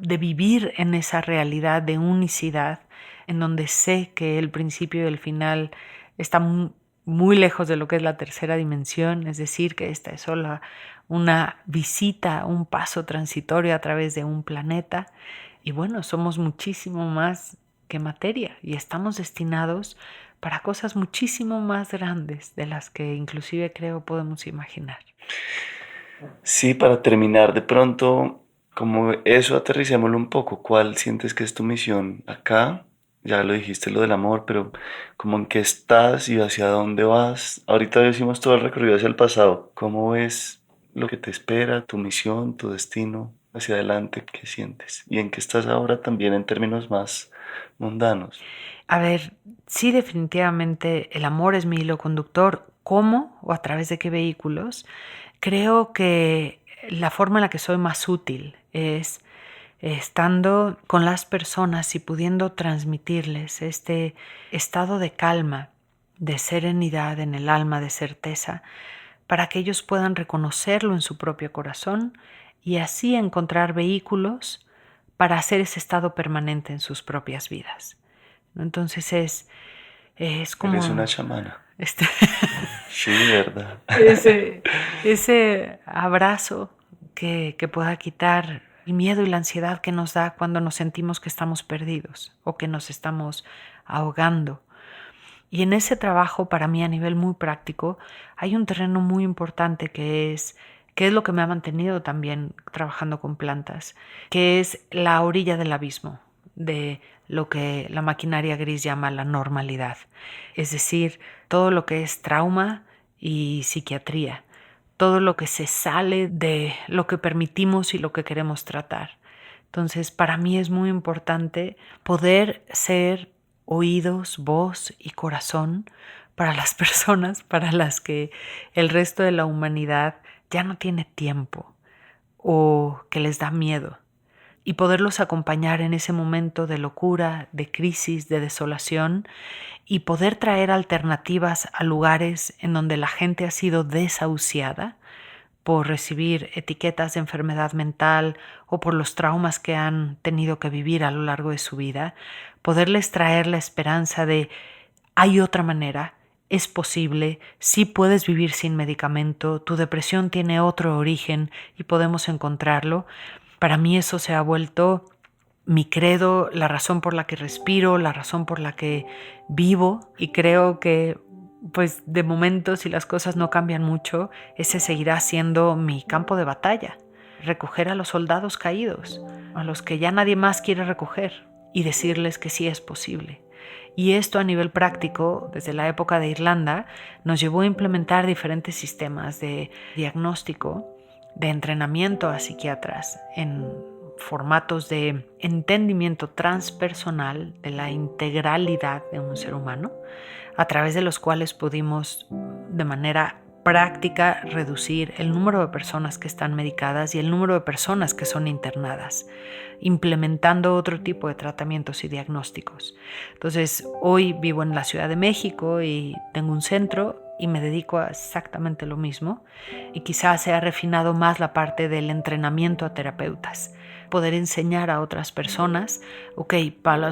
vivir en esa realidad de unicidad, en donde sé que el principio y el final están muy lejos de lo que es la tercera dimensión, es decir, que esta es solo una visita, un paso transitorio a través de un planeta. Y bueno, somos muchísimo más que materia y estamos destinados para cosas muchísimo más grandes de las que inclusive creo podemos imaginar. Sí, para terminar de pronto, como eso aterricémoslo un poco. ¿Cuál sientes que es tu misión acá? Ya lo dijiste, lo del amor, pero ¿cómo en qué estás y hacia dónde vas? Ahorita decimos todo el recorrido hacia el pasado. ¿Cómo ves lo que te espera, tu misión, tu destino hacia adelante? ¿Qué sientes? ¿Y en qué estás ahora también en términos más mundanos? A ver, sí, definitivamente el amor es mi hilo conductor. ¿Cómo o a través de qué vehículos? Creo que la forma en la que soy más útil es estando con las personas y pudiendo transmitirles este estado de calma, de serenidad en el alma, de certeza, para que ellos puedan reconocerlo en su propio corazón y así encontrar vehículos para hacer ese estado permanente en sus propias vidas. Entonces es como... Eres una chamana. Sí, verdad. Ese abrazo que pueda quitar el miedo y la ansiedad que nos da cuando nos sentimos que estamos perdidos o que nos estamos ahogando. Y en ese trabajo, para mí a nivel muy práctico, hay un terreno muy importante que es lo que me ha mantenido también trabajando con plantas, que es la orilla del abismo, de lo que la maquinaria gris llama la normalidad. Es decir, todo lo que es trauma y psiquiatría, todo lo que se sale de lo que permitimos y lo que queremos tratar. Entonces, para mí es muy importante poder ser oídos, voz y corazón para las personas para las que el resto de la humanidad ya no tiene tiempo o que les da miedo, y poderlos acompañar en ese momento de locura, de crisis, de desolación, y poder traer alternativas a lugares en donde la gente ha sido desahuciada por recibir etiquetas de enfermedad mental o por los traumas que han tenido que vivir a lo largo de su vida, poderles traer la esperanza de hay otra manera, es posible, sí puedes vivir sin medicamento, tu depresión tiene otro origen y podemos encontrarlo. Para mí eso se ha vuelto mi credo, la razón por la que respiro, la razón por la que vivo, y creo que pues de momento, si las cosas no cambian mucho, ese seguirá siendo mi campo de batalla. Recoger a los soldados caídos, a los que ya nadie más quiere recoger, y decirles que sí es posible. Y esto a nivel práctico, desde la época de Irlanda, nos llevó a implementar diferentes sistemas de diagnóstico, de entrenamiento a psiquiatras en formatos de entendimiento transpersonal de la integralidad de un ser humano, a través de los cuales pudimos de manera práctica reducir el número de personas que están medicadas y el número de personas que son internadas, implementando otro tipo de tratamientos y diagnósticos. Entonces, hoy vivo en la Ciudad de México y tengo un centro y me dedico a exactamente lo mismo, y quizás se ha refinado más la parte del entrenamiento a terapeutas, poder enseñar a otras personas, ok,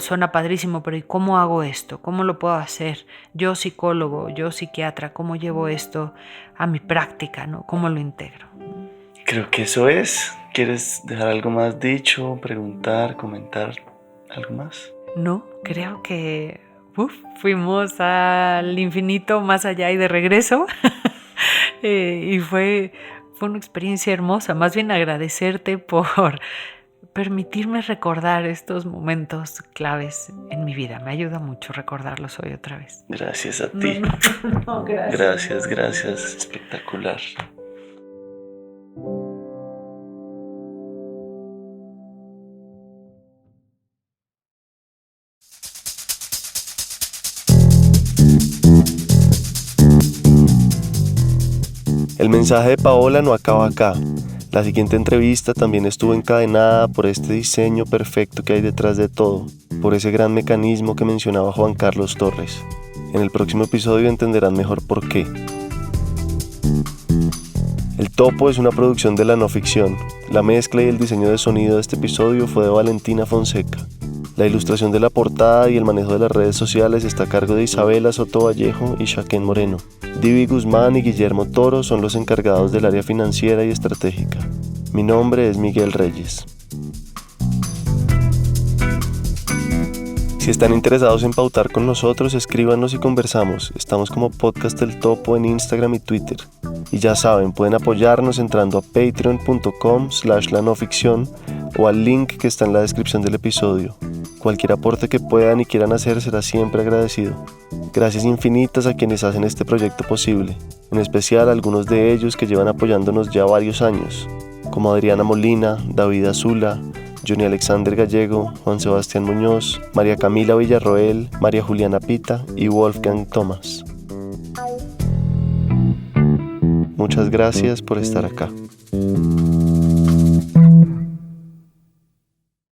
suena padrísimo, pero ¿y cómo hago esto? ¿Cómo lo puedo hacer? Yo psicólogo, yo psiquiatra, ¿cómo llevo esto a mi práctica, ¿no? ¿Cómo lo integro? Creo que eso es. ¿Quieres dejar algo más dicho, preguntar, comentar algo más? No, creo que fuimos al infinito, más allá y de regreso. Y fue una experiencia hermosa. Más bien agradecerte por permitirme recordar estos momentos claves en mi vida. Me ayuda mucho recordarlos hoy otra vez. Gracias a ti. No, gracias. Gracias. Espectacular. El mensaje de Paola no acaba acá. La siguiente entrevista también estuvo encadenada por este diseño perfecto que hay detrás de todo, por ese gran mecanismo que mencionaba Juan Carlos Torres. En el próximo episodio entenderán mejor por qué. El Topo es una producción de La No Ficción. La mezcla y el diseño de sonido de este episodio fue de Valentina Fonseca. La ilustración de la portada y el manejo de las redes sociales está a cargo de Isabela Soto Vallejo y Shaquén Moreno. Divi Guzmán y Guillermo Toro son los encargados del área financiera y estratégica. Mi nombre es Miguel Reyes. Si están interesados en pautar con nosotros, escríbanos y conversamos. Estamos como Podcast El Topo en Instagram y Twitter. Y ya saben, pueden apoyarnos entrando a patreon.com/lanoficción o al link que está en la descripción del episodio. Cualquier aporte que puedan y quieran hacer será siempre agradecido. Gracias infinitas a quienes hacen este proyecto posible, en especial a algunos de ellos que llevan apoyándonos ya varios años, como Adriana Molina, David Azula, Johnny Alexander Gallego, Juan Sebastián Muñoz, María Camila Villarroel, María Juliana Pita y Wolfgang Thomas. Muchas gracias por estar acá.